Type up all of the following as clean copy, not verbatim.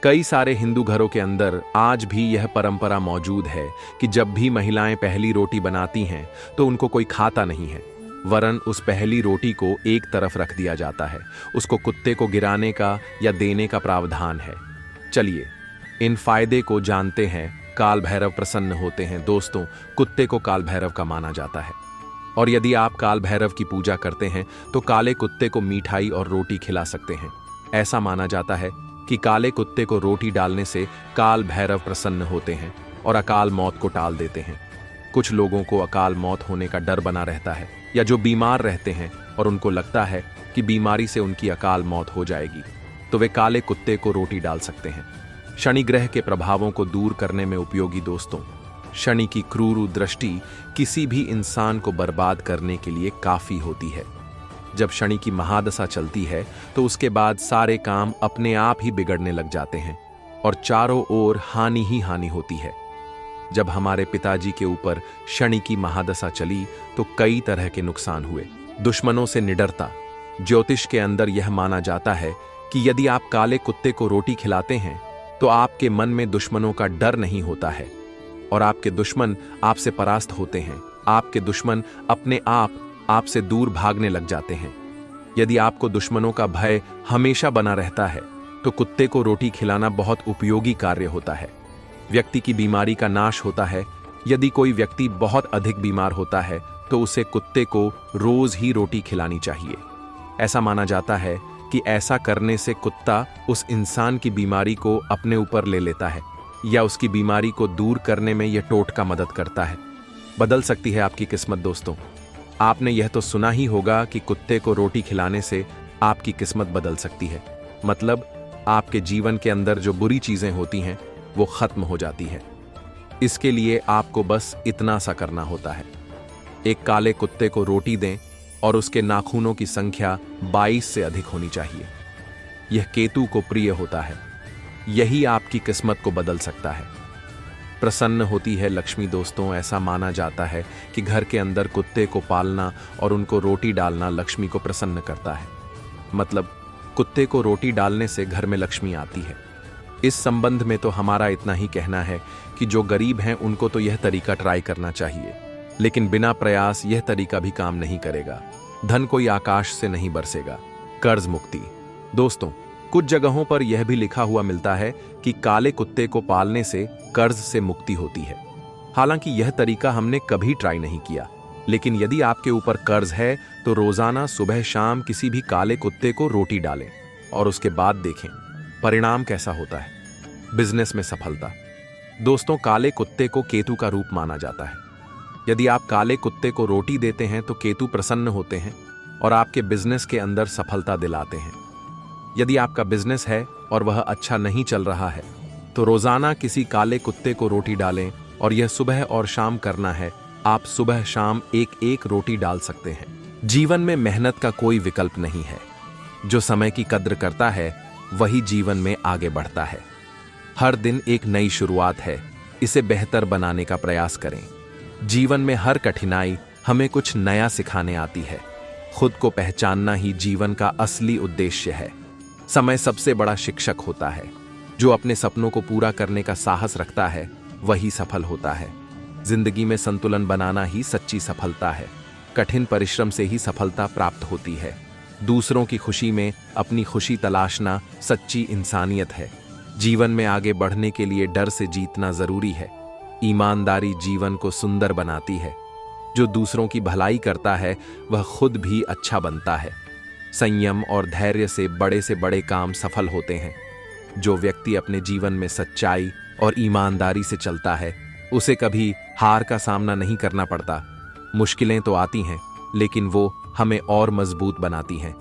कई सारे हिंदू घरों के अंदर आज भी यह परंपरा मौजूद है कि जब भी महिलाएं पहली रोटी बनाती हैं तो उनको कोई खाता नहीं है, वरन उस पहली रोटी को एक तरफ रख दिया जाता है। उसको कुत्ते को गिराने का या देने का प्रावधान है। चलिए इन फायदे को जानते हैं। काल भैरव प्रसन्न होते हैं। दोस्तों, कुत्ते को काल भैरव का माना जाता है और यदि आप काल भैरव की पूजा करते हैं तो काले कुत्ते को मिठाई और रोटी खिला सकते हैं। ऐसा माना जाता है कि काले कुत्ते को रोटी डालने से काल भैरव प्रसन्न होते हैं और अकाल मौत को टाल देते हैं। कुछ लोगों को अकाल मौत होने का डर बना रहता है, या जो बीमार रहते हैं और उनको लगता है कि बीमारी से उनकी अकाल मौत हो जाएगी, तो वे काले कुत्ते को रोटी डाल सकते हैं। शनि ग्रह के प्रभावों को दूर करने में उपयोगी। दोस्तों, शनि की क्रूर दृष्टि किसी भी इंसान को बर्बाद करने के लिए काफी होती है। जब शनि की महादशा चलती है तो उसके बाद सारे काम अपने आप ही बिगड़ने लग जाते हैं और चारों ओर हानि ही हानि होती है। जब हमारे पिताजी के ऊपर शनि की महादशा चली तो कई तरह के नुकसान हुए। दुश्मनों से निडरता। ज्योतिष के अंदर यह माना जाता है कि यदि आप काले कुत्ते को रोटी खिलाते हैं तो आपके मन में दुश्मनों का डर नहीं होता है और आपके दुश्मन आपसे परास्त होते हैं। आपके दुश्मन अपने आप आपसे दूर भागने लग जाते हैं। यदि आपको दुश्मनों का भय हमेशा बना रहता है तो कुत्ते को रोटी खिलाना बहुत उपयोगी कार्य होता है। व्यक्ति की बीमारी का नाश होता है। यदि कोई व्यक्ति बहुत अधिक बीमार होता है तो उसे कुत्ते को रोज ही रोटी खिलानी चाहिए। ऐसा माना जाता है कि ऐसा करने से कुत्ता उस इंसान की बीमारी को अपने ऊपर ले लेता है या उसकी बीमारी को दूर करने में यह टोटका मदद करता है। बदल सकती है आपकी किस्मत। दोस्तों, आपने यह तो सुना ही होगा कि कुत्ते को रोटी खिलाने से आपकी किस्मत बदल सकती है। मतलब आपके जीवन के अंदर जो बुरी चीजें होती हैं वो खत्म हो जाती है। इसके लिए आपको बस इतना सा करना होता है। एक काले कुत्ते को रोटी दें और उसके नाखूनों की संख्या 22 से अधिक होनी चाहिए। यह केतु को प्रिय होता है। यही आपकी किस्मत को बदल सकता है। प्रसन्न होती है लक्ष्मी। दोस्तों, ऐसा माना जाता है कि घर के अंदर कुत्ते को पालना और उनको रोटी डालना लक्ष्मी को प्रसन्न करता है। मतलब कुत्ते को रोटी डालने से घर में लक्ष्मी आती है। इस संबंध में तो हमारा इतना ही कहना है कि जो गरीब हैं उनको तो यह तरीका ट्राई करना चाहिए, लेकिन बिना प्रयास यह तरीका भी काम नहीं करेगा। धन कोई आकाश से नहीं बरसेगा। कर्ज मुक्ति। दोस्तों, कुछ जगहों पर यह भी लिखा हुआ मिलता है कि काले कुत्ते को पालने से कर्ज से मुक्ति होती है। हालांकि यह तरीका हमने कभी ट्राई नहीं किया, लेकिन यदि आपके ऊपर कर्ज है तो रोजाना सुबह शाम किसी भी काले कुत्ते को रोटी डालें और उसके बाद देखें परिणाम कैसा होता है। बिजनेस में सफलता। दोस्तों, काले कुत्ते को केतु का रूप माना जाता है। यदि आप काले कुत्ते को रोटी देते हैं तो केतु प्रसन्न होते हैं और आपके बिजनेस के अंदर सफलता दिलाते हैं। यदि आपका बिजनेस है और वह अच्छा नहीं चल रहा है तो रोजाना किसी काले कुत्ते को रोटी डालें और यह सुबह और शाम करना है। आप सुबह शाम एक एक रोटी डाल सकते हैं। जीवन में मेहनत का कोई विकल्प नहीं है। जो समय की कद्र करता है वही जीवन में आगे बढ़ता है। हर दिन एक नई शुरुआत है। इसे बेहतर बनाने का प्रयास करें। जीवन में हर कठिनाई हमें कुछ नया सिखाने आती है। खुद को पहचानना ही जीवन का असली उद्देश्य है। समय सबसे बड़ा शिक्षक होता है। जो अपने सपनों को पूरा करने का साहस रखता है वही सफल होता है। जिंदगी में संतुलन बनाना ही सच्ची सफलता है। कठिन परिश्रम से ही सफलता प्राप्त होती है। दूसरों की खुशी में अपनी खुशी तलाशना सच्ची इंसानियत है। जीवन में आगे बढ़ने के लिए डर से जीतना जरूरी है। ईमानदारी जीवन को सुंदर बनाती है। जो दूसरों की भलाई करता है वह खुद भी अच्छा बनता है। संयम और धैर्य से बड़े काम सफल होते हैं। जो व्यक्ति अपने जीवन में सच्चाई और ईमानदारी से चलता है उसे कभी हार का सामना नहीं करना पड़ता। मुश्किलें तो आती हैं, लेकिन वो हमें और मजबूत बनाती हैं।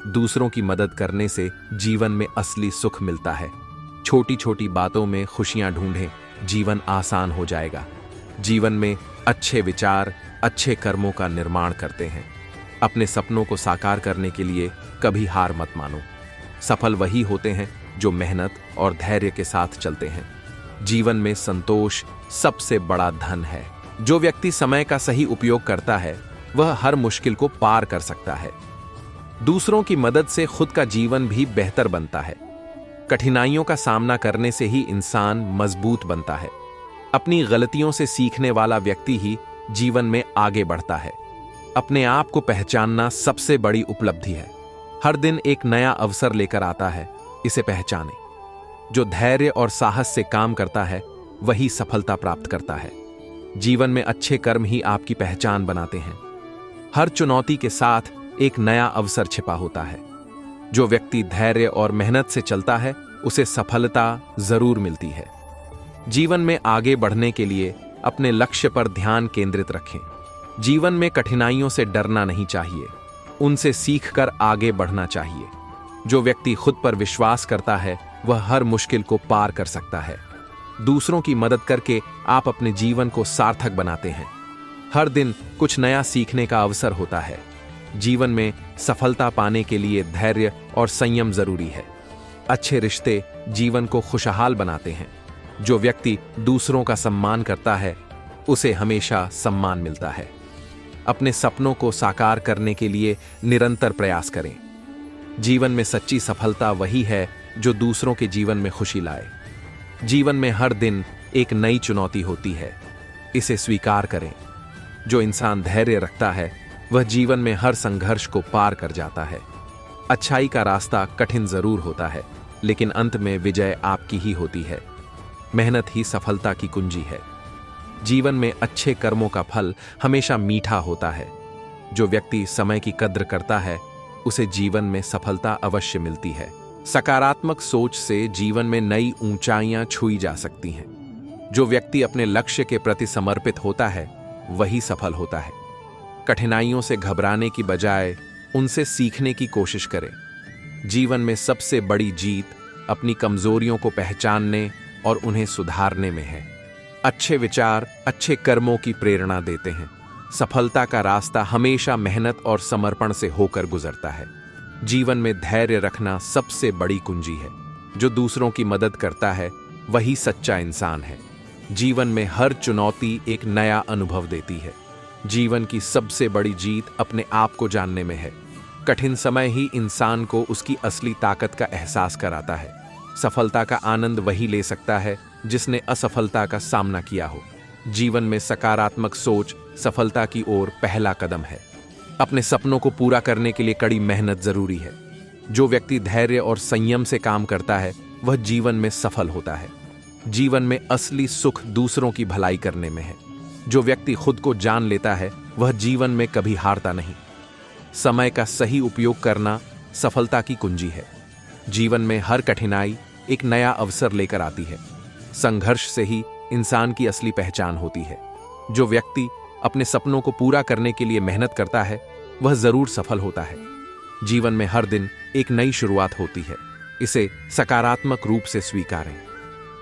दूसरों की मदद करने से जीवन में असली सुख मिलता है। छोटी छोटी बातों में खुशियां ढूंढें, जीवन आसान हो जाएगा। जीवन में अच्छे विचार अच्छे कर्मों का निर्माण करते हैं। अपने सपनों को साकार करने के लिए कभी हार मत मानो। सफल वही होते हैं जो मेहनत और धैर्य के साथ चलते हैं। जीवन में संतोष सबसे बड़ा धन है। जो व्यक्ति समय का सही उपयोग करता है वह हर मुश्किल को पार कर सकता है। दूसरों की मदद से खुद का जीवन भी बेहतर बनता है। कठिनाइयों का सामना करने से ही इंसान मजबूत बनता है। अपनी गलतियों से सीखने वाला व्यक्ति ही जीवन में आगे बढ़ता है। अपने आप को पहचानना सबसे बड़ी उपलब्धि है। हर दिन एक नया अवसर लेकर आता है, इसे पहचानें। जो धैर्य और साहस से काम करता है वही सफलता प्राप्त करता है। जीवन में अच्छे कर्म ही आपकी पहचान बनाते हैं। हर चुनौती के साथ एक नया अवसर छिपा होता है। जो व्यक्ति धैर्य और मेहनत से चलता है उसे सफलता जरूर मिलती है। जीवन में आगे बढ़ने के लिए अपने लक्ष्य पर ध्यान केंद्रित रखें। जीवन में कठिनाइयों से डरना नहीं चाहिए, उनसे सीखकर आगे बढ़ना चाहिए। जो व्यक्ति खुद पर विश्वास करता है वह हर मुश्किल को पार कर सकता है। दूसरों की मदद करके आप अपने जीवन को सार्थक बनाते हैं। हर दिन कुछ नया सीखने का अवसर होता है। जीवन में सफलता पाने के लिए धैर्य और संयम जरूरी है। अच्छे रिश्ते जीवन को खुशहाल बनाते हैं। जो व्यक्ति दूसरों का सम्मान करता है उसे हमेशा सम्मान मिलता है। अपने सपनों को साकार करने के लिए निरंतर प्रयास करें। जीवन में सच्ची सफलता वही है जो दूसरों के जीवन में खुशी लाए। जीवन में हर दिन एक नई चुनौती होती है, इसे स्वीकार करें। जो इंसान धैर्य रखता है वह जीवन में हर संघर्ष को पार कर जाता है। अच्छाई का रास्ता कठिन जरूर होता है, लेकिन अंत में विजय आपकी ही होती है। मेहनत ही सफलता की कुंजी है। जीवन में अच्छे कर्मों का फल हमेशा मीठा होता है। जो व्यक्ति समय की कद्र करता है उसे जीवन में सफलता अवश्य मिलती है। सकारात्मक सोच से जीवन में नई ऊंचाइयां छुई जा सकती हैं। जो व्यक्ति अपने लक्ष्य के प्रति समर्पित होता है वही सफल होता है। कठिनाइयों से घबराने की बजाय उनसे सीखने की कोशिश करें। जीवन में सबसे बड़ी जीत अपनी कमजोरियों को पहचानने और उन्हें सुधारने में है। अच्छे विचार अच्छे कर्मों की प्रेरणा देते हैं। सफलता का रास्ता हमेशा मेहनत और समर्पण से होकर गुजरता है। जीवन में धैर्य रखना सबसे बड़ी कुंजी है। जो दूसरों की मदद करता है वही सच्चा इंसान है। जीवन में हर चुनौती एक नया अनुभव देती है। जीवन की सबसे बड़ी जीत अपने आप को जानने में है। कठिन समय ही इंसान को उसकी असली ताकत का एहसास कराता है। सफलता का आनंद वही ले सकता है जिसने असफलता का सामना किया हो। जीवन में सकारात्मक सोच सफलता की ओर पहला कदम है। अपने सपनों को पूरा करने के लिए कड़ी मेहनत जरूरी है। जो व्यक्ति धैर्य और संयम से काम करता है वह जीवन में सफल होता है। जीवन में असली सुख दूसरों की भलाई करने में है। जो व्यक्ति खुद को जान लेता है वह जीवन में कभी हारता नहीं। समय का सही उपयोग करना सफलता की कुंजी है। जीवन में हर कठिनाई एक नया अवसर लेकर आती है। संघर्ष से ही इंसान की असली पहचान होती है। जो व्यक्ति अपने सपनों को पूरा करने के लिए मेहनत करता है वह जरूर सफल होता है। जीवन में हर दिन एक नई शुरुआत होती है, इसे सकारात्मक रूप से स्वीकारें।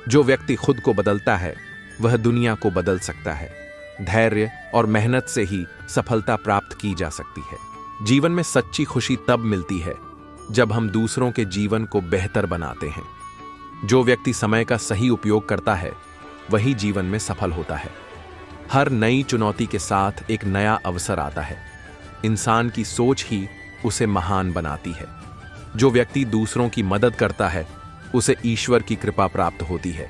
जो व्यक्ति खुद को बदलता है वह दुनिया को बदल सकता है। धैर्य और मेहनत से ही सफलता प्राप्त की जा सकती है। जीवन में सच्ची खुशी तब मिलती है जब हम दूसरों के जीवन को बेहतर बनाते हैं। जो व्यक्ति समय का सही उपयोग करता है वही जीवन में सफल होता है। हर नई चुनौती के साथ एक नया अवसर आता है। इंसान की सोच ही उसे महान बनाती है। जो व्यक्ति दूसरों की मदद करता है उसे ईश्वर की कृपा प्राप्त होती है।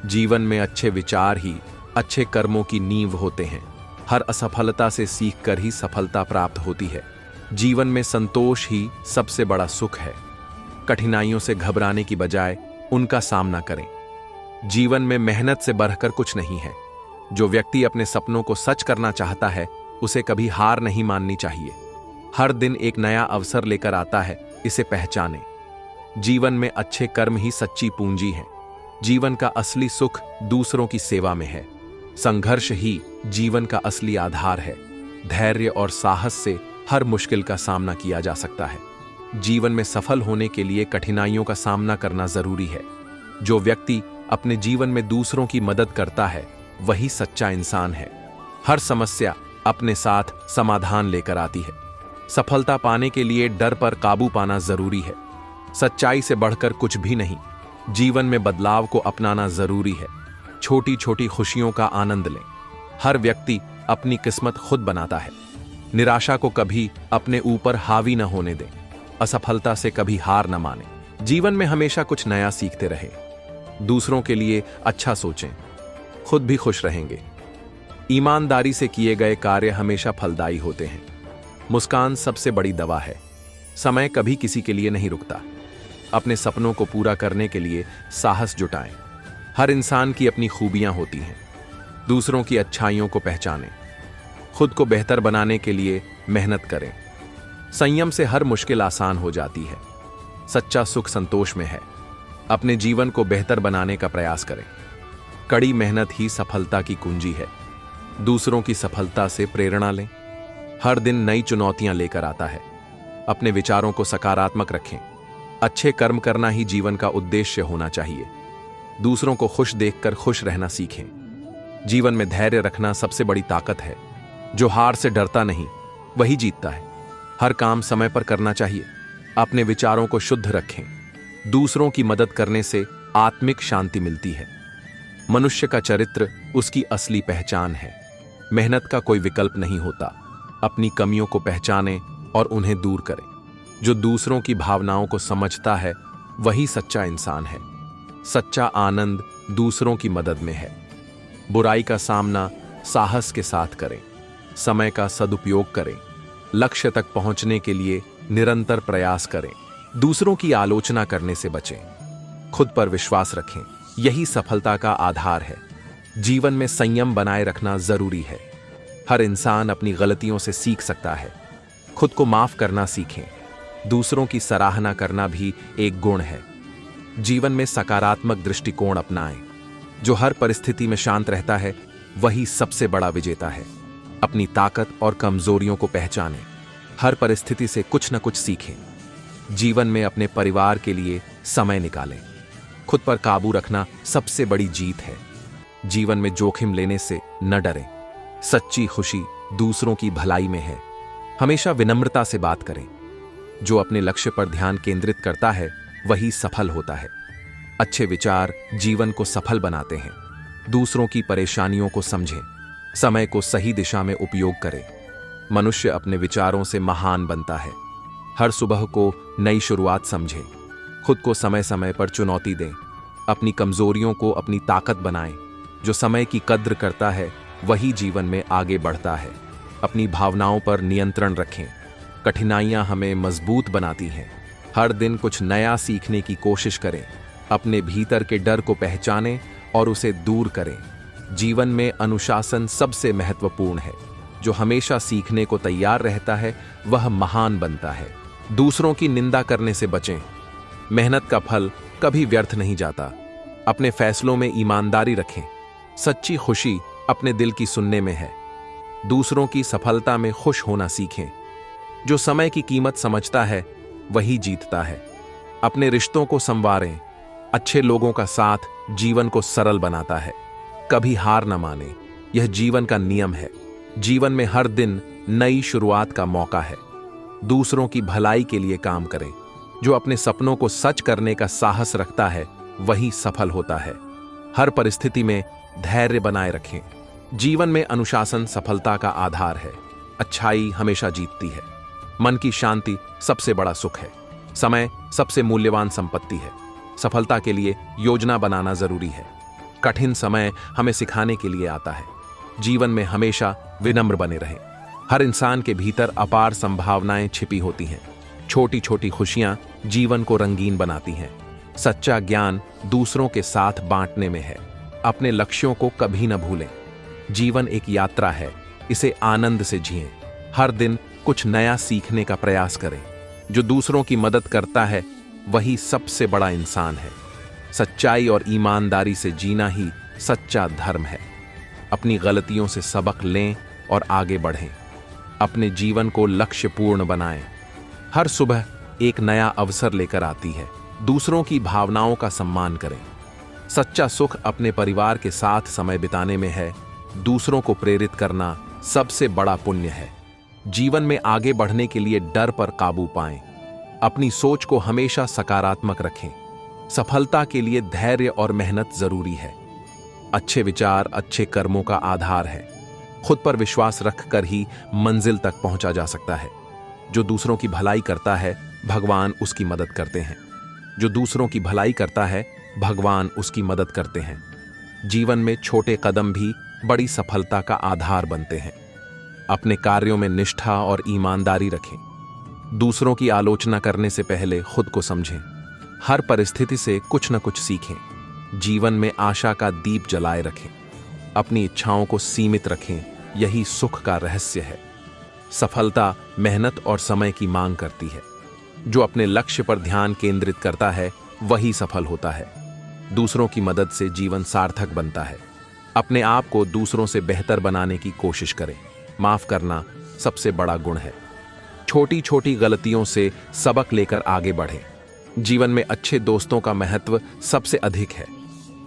जीवन में अच्छे विचार ही अच्छे कर्मों की नींव होते हैं। हर असफलता से सीखकर ही सफलता प्राप्त होती है। जीवन में संतोष ही सबसे बड़ा सुख है। कठिनाइयों से घबराने की बजाय उनका सामना करें। जीवन में मेहनत से बढ़कर कुछ नहीं है। जो व्यक्ति अपने सपनों को सच करना चाहता है उसे कभी हार नहीं माननी चाहिए। हर दिन एक नया अवसर लेकर आता है, इसे पहचानें। जीवन में अच्छे कर्म ही सच्ची पूंजी है। जीवन का असली सुख दूसरों की सेवा में है। संघर्ष ही जीवन का असली आधार है। धैर्य और साहस से हर मुश्किल का सामना किया जा सकता है। जीवन में सफल होने के लिए कठिनाइयों का सामना करना जरूरी है। जो व्यक्ति अपने जीवन में दूसरों की मदद करता है वही सच्चा इंसान है। हर समस्या अपने साथ समाधान लेकर आती है। सफलता पाने के लिए डर पर काबू पाना जरूरी है। सच्चाई से बढ़कर कुछ भी नहीं। जीवन में बदलाव को अपनाना जरूरी है। छोटी छोटी खुशियों का आनंद लें। हर व्यक्ति अपनी किस्मत खुद बनाता है। निराशा को कभी अपने ऊपर हावी न होने दें। असफलता से कभी हार न मानें। जीवन में हमेशा कुछ नया सीखते रहें, दूसरों के लिए अच्छा सोचें, खुद भी खुश रहेंगे। ईमानदारी से किए गए कार्य हमेशा फलदायी होते हैं। मुस्कान सबसे बड़ी दवा है। समय कभी किसी के लिए नहीं रुकता। अपने सपनों को पूरा करने के लिए साहस जुटाएं। हर इंसान की अपनी खूबियां होती हैं। दूसरों की अच्छाइयों को पहचानें। खुद को बेहतर बनाने के लिए मेहनत करें। संयम से हर मुश्किल आसान हो जाती है। सच्चा सुख संतोष में है। अपने जीवन को बेहतर बनाने का प्रयास करें। कड़ी मेहनत ही सफलता की कुंजी है। दूसरों की सफलता से प्रेरणा लें। हर दिन नई चुनौतियां लेकर आता है। अपने विचारों को सकारात्मक रखें। अच्छे कर्म करना ही जीवन का उद्देश्य होना चाहिए। दूसरों को खुश देखकर खुश रहना सीखें। जीवन में धैर्य रखना सबसे बड़ी ताकत है। जो हार से डरता नहीं, वही जीतता है। हर काम समय पर करना चाहिए। अपने विचारों को शुद्ध रखें। दूसरों की मदद करने से आत्मिक शांति मिलती है। मनुष्य का चरित्र उसकी असली पहचान है। मेहनत का कोई विकल्प नहीं होता। अपनी कमियों को पहचानें और उन्हें दूर करें। जो दूसरों की भावनाओं को समझता है, वही सच्चा इंसान है। सच्चा आनंद दूसरों की मदद में है। बुराई का सामना साहस के साथ करें। समय का सदुपयोग करें। लक्ष्य तक पहुंचने के लिए निरंतर प्रयास करें। दूसरों की आलोचना करने से बचें। खुद पर विश्वास रखें। यही सफलता का आधार है। जीवन में संयम बनाए रखना जरूरी है। हर इंसान अपनी गलतियों से सीख सकता है। खुद को माफ करना सीखें। दूसरों की सराहना करना भी एक गुण है। जीवन में सकारात्मक दृष्टिकोण अपनाएं। जो हर परिस्थिति में शांत रहता है, वही सबसे बड़ा विजेता है। अपनी ताकत और कमजोरियों को पहचानें। हर परिस्थिति से कुछ न कुछ सीखें। जीवन में अपने परिवार के लिए समय निकालें। खुद पर काबू रखना सबसे बड़ी जीत है। जीवन में जोखिम लेने से न डरें। सच्ची खुशी दूसरों की भलाई में है। हमेशा विनम्रता से बात करें। जो अपने लक्ष्य पर ध्यान केंद्रित करता है, वही सफल होता है। अच्छे विचार जीवन को सफल बनाते हैं। दूसरों की परेशानियों को समझें। समय को सही दिशा में उपयोग करें। मनुष्य अपने विचारों से महान बनता है। हर सुबह को नई शुरुआत समझें। खुद को समय समय पर चुनौती दें। अपनी कमजोरियों को अपनी ताकत बनाएं। जो समय की कद्र करता है, वही जीवन में आगे बढ़ता है। अपनी भावनाओं पर नियंत्रण रखें। कठिनाइयां हमें मजबूत बनाती हैं। हर दिन कुछ नया सीखने की कोशिश करें। अपने भीतर के डर को पहचानें और उसे दूर करें। जीवन में अनुशासन सबसे महत्वपूर्ण है। जो हमेशा सीखने को तैयार रहता है, वह महान बनता है। दूसरों की निंदा करने से बचें। मेहनत का फल कभी व्यर्थ नहीं जाता। अपने फैसलों में ईमानदारी रखें। सच्ची खुशी अपने दिल की सुनने में है। दूसरों की सफलता में खुश होना सीखें। जो समय की कीमत समझता है, वही जीतता है। अपने रिश्तों को संवारें। अच्छे लोगों का साथ जीवन को सरल बनाता है। कभी हार न माने, यह जीवन का नियम है। जीवन में हर दिन नई शुरुआत का मौका है। दूसरों की भलाई के लिए काम करें। जो अपने सपनों को सच करने का साहस रखता है, वही सफल होता है। हर परिस्थिति में धैर्य बनाए रखें। जीवन में अनुशासन सफलता का आधार है। अच्छाई हमेशा जीतती है। मन की शांति सबसे बड़ा सुख है। समय सबसे मूल्यवान संपत्ति है। सफलता के लिए योजना बनाना जरूरी है। कठिन समय हमें सिखाने के लिए आता है। जीवन में हमेशा विनम्र बने रहें। हर इंसान के भीतर अपार संभावनाएं छिपी होती हैं। छोटी छोटी खुशियां जीवन को रंगीन बनाती हैं। सच्चा ज्ञान दूसरों के साथ बांटने में है। अपने लक्ष्यों को कभी न भूलें। जीवन एक यात्रा है, इसे आनंद से जिएं। हर दिन कुछ नया सीखने का प्रयास करें। जो दूसरों की मदद करता है, वही सबसे बड़ा इंसान है। सच्चाई और ईमानदारी से जीना ही सच्चा धर्म है। अपनी गलतियों से सबक लें और आगे बढ़ें। अपने जीवन को लक्ष्यपूर्ण बनाएं। हर सुबह एक नया अवसर लेकर आती है। दूसरों की भावनाओं का सम्मान करें। सच्चा सुख अपने परिवार के साथ समय बिताने में है। दूसरों को प्रेरित करना सबसे बड़ा पुण्य है। जीवन में आगे बढ़ने के लिए डर पर काबू पाएं। अपनी सोच को हमेशा सकारात्मक रखें। सफलता के लिए धैर्य और मेहनत जरूरी है। अच्छे विचार अच्छे कर्मों का आधार है। खुद पर विश्वास रखकर ही मंजिल तक पहुंचा जा सकता है। जो दूसरों की भलाई करता है, भगवान उसकी मदद करते हैं। जो दूसरों की भलाई करता है, भगवान उसकी मदद करते हैं। जीवन में छोटे कदम भी बड़ी सफलता का आधार बनते हैं। अपने कार्यों में निष्ठा और ईमानदारी रखें। दूसरों की आलोचना करने से पहले खुद को समझें। हर परिस्थिति से कुछ न कुछ सीखें। जीवन में आशा का दीप जलाए रखें। अपनी इच्छाओं को सीमित रखें, यही सुख का रहस्य है। सफलता मेहनत और समय की मांग करती है। जो अपने लक्ष्य पर ध्यान केंद्रित करता है वही सफल होता है। दूसरों की मदद से जीवन सार्थक बनता है। अपने आप को दूसरों से बेहतर बनाने की कोशिश करें। माफ करना सबसे बड़ा गुण है। छोटी छोटी गलतियों से सबक लेकर आगे बढ़ें। जीवन में अच्छे दोस्तों का महत्व सबसे अधिक है।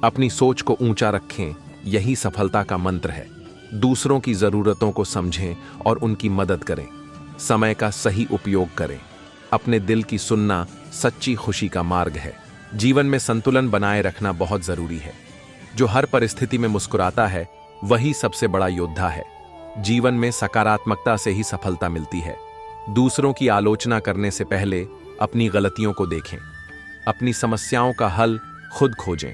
अपनी सोच को ऊंचा रखें, यही सफलता का मंत्र है। दूसरों की जरूरतों को समझें और उनकी मदद करें। समय का सही उपयोग करें। अपने दिल की सुनना सच्ची खुशी का मार्ग है। जीवन में संतुलन बनाए रखना बहुत जरूरी है। जो हर परिस्थिति में मुस्कुराता है वही सबसे बड़ा योद्धा है। जीवन में सकारात्मकता से ही सफलता मिलती है। दूसरों की आलोचना करने से पहले अपनी गलतियों को देखें। अपनी समस्याओं का हल खुद खोजें।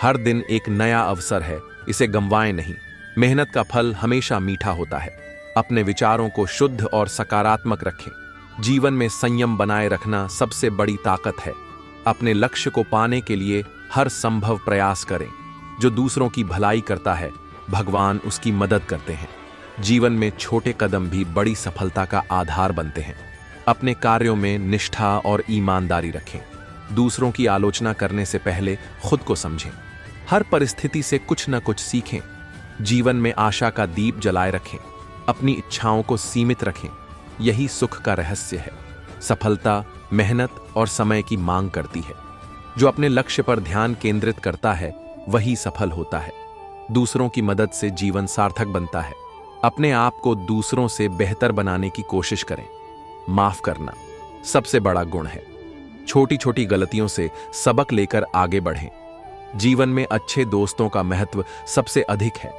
हर दिन एक नया अवसर है, इसे गंवाएं नहीं। मेहनत का फल हमेशा मीठा होता है। अपने विचारों को शुद्ध और सकारात्मक रखें। जीवन में संयम बनाए रखना सबसे बड़ी ताकत है। अपने लक्ष्य को पाने के लिए हर संभव प्रयास करें। जो दूसरों की भलाई करता है, भगवान उसकी मदद करते हैं। जीवन में छोटे कदम भी बड़ी सफलता का आधार बनते हैं। अपने कार्यों में निष्ठा और ईमानदारी रखें। दूसरों की आलोचना करने से पहले खुद को समझें। हर परिस्थिति से कुछ न कुछ सीखें। जीवन में आशा का दीप जलाए रखें। अपनी इच्छाओं को सीमित रखें, यही सुख का रहस्य है। सफलता मेहनत और समय की मांग करती है। जो अपने लक्ष्य पर ध्यान केंद्रित करता है वही सफल होता है। दूसरों की मदद से जीवन सार्थक बनता है। अपने आप को दूसरों से बेहतर बनाने की कोशिश करें। माफ करना सबसे बड़ा गुण है। छोटी छोटी गलतियों से सबक लेकर आगे बढ़ें। जीवन में अच्छे दोस्तों का महत्व सबसे अधिक है।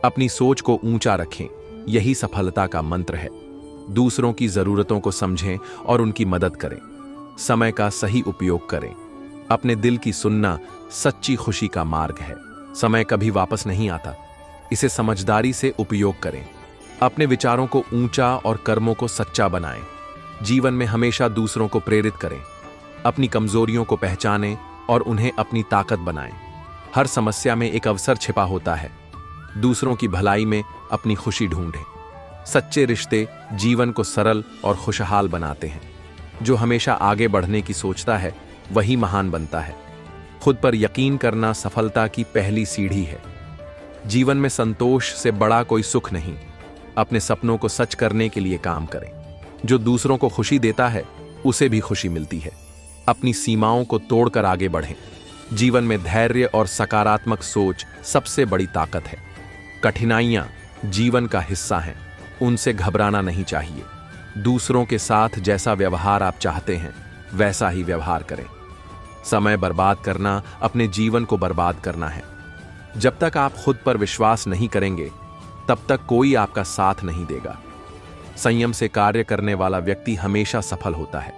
अपनी सोच को ऊंचा रखें, यही सफलता का मंत्र है। दूसरों की जरूरतों को समझें और उनकी मदद करें। समय का सही उपयोग करें। अपने दिल की सुनना सच्ची खुशी का मार्ग है। समय कभी वापस नहीं आता, इसे समझदारी से उपयोग करें। अपने विचारों को ऊंचा और कर्मों को सच्चा बनाएं। जीवन में हमेशा दूसरों को प्रेरित करें। अपनी कमजोरियों को पहचानें और उन्हें अपनी ताकत बनाएं। हर समस्या में एक अवसर छिपा होता है। दूसरों की भलाई में अपनी खुशी ढूंढें। सच्चे रिश्ते जीवन को सरल और खुशहाल बनाते हैं। जो हमेशा आगे बढ़ने की सोचता है वही महान बनता है। खुद पर यकीन करना सफलता की पहली सीढ़ी है। जीवन में संतोष से बड़ा कोई सुख नहीं। अपने सपनों को सच करने के लिए काम करें। जो दूसरों को खुशी देता है उसे भी खुशी मिलती है। अपनी सीमाओं को तोड़कर आगे बढ़ें। जीवन में धैर्य और सकारात्मक सोच सबसे बड़ी ताकत है। कठिनाइयां जीवन का हिस्सा हैं, उनसे घबराना नहीं चाहिए। दूसरों के साथ जैसा व्यवहार आप चाहते हैं वैसा ही व्यवहार करें। समय बर्बाद करना अपने जीवन को बर्बाद करना है। जब तक आप खुद पर विश्वास नहीं करेंगे तब तक कोई आपका साथ नहीं देगा। संयम से कार्य करने वाला व्यक्ति हमेशा सफल होता है।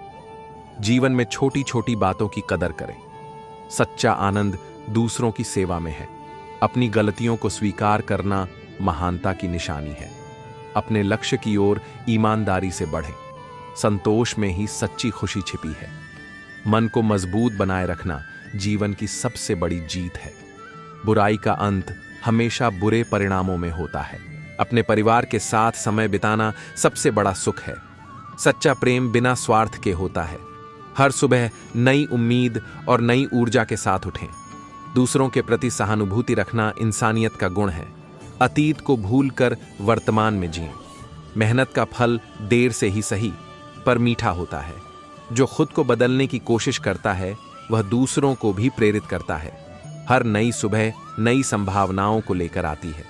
जीवन में छोटी छोटी बातों की कदर करें। सच्चा आनंद दूसरों की सेवा में है। अपनी गलतियों को स्वीकार करना महानता की निशानी है। अपने लक्ष्य की ओर ईमानदारी से बढ़ें। संतोष में ही सच्ची खुशी छिपी है। मन को मजबूत बनाए रखना जीवन की सबसे बड़ी जीत है। बुराई का अंत हमेशा बुरे परिणामों में होता है। अपने परिवार के साथ समय बिताना सबसे बड़ा सुख है। सच्चा प्रेम बिना स्वार्थ के होता है। हर सुबह नई उम्मीद और नई ऊर्जा के साथ उठें। दूसरों के प्रति सहानुभूति रखना इंसानियत का गुण है। अतीत को भूलकर वर्तमान में जिएं। मेहनत का फल देर से ही सही पर मीठा होता है। जो खुद को बदलने की कोशिश करता है वह दूसरों को भी प्रेरित करता है। हर नई सुबह नई संभावनाओं को लेकर आती है।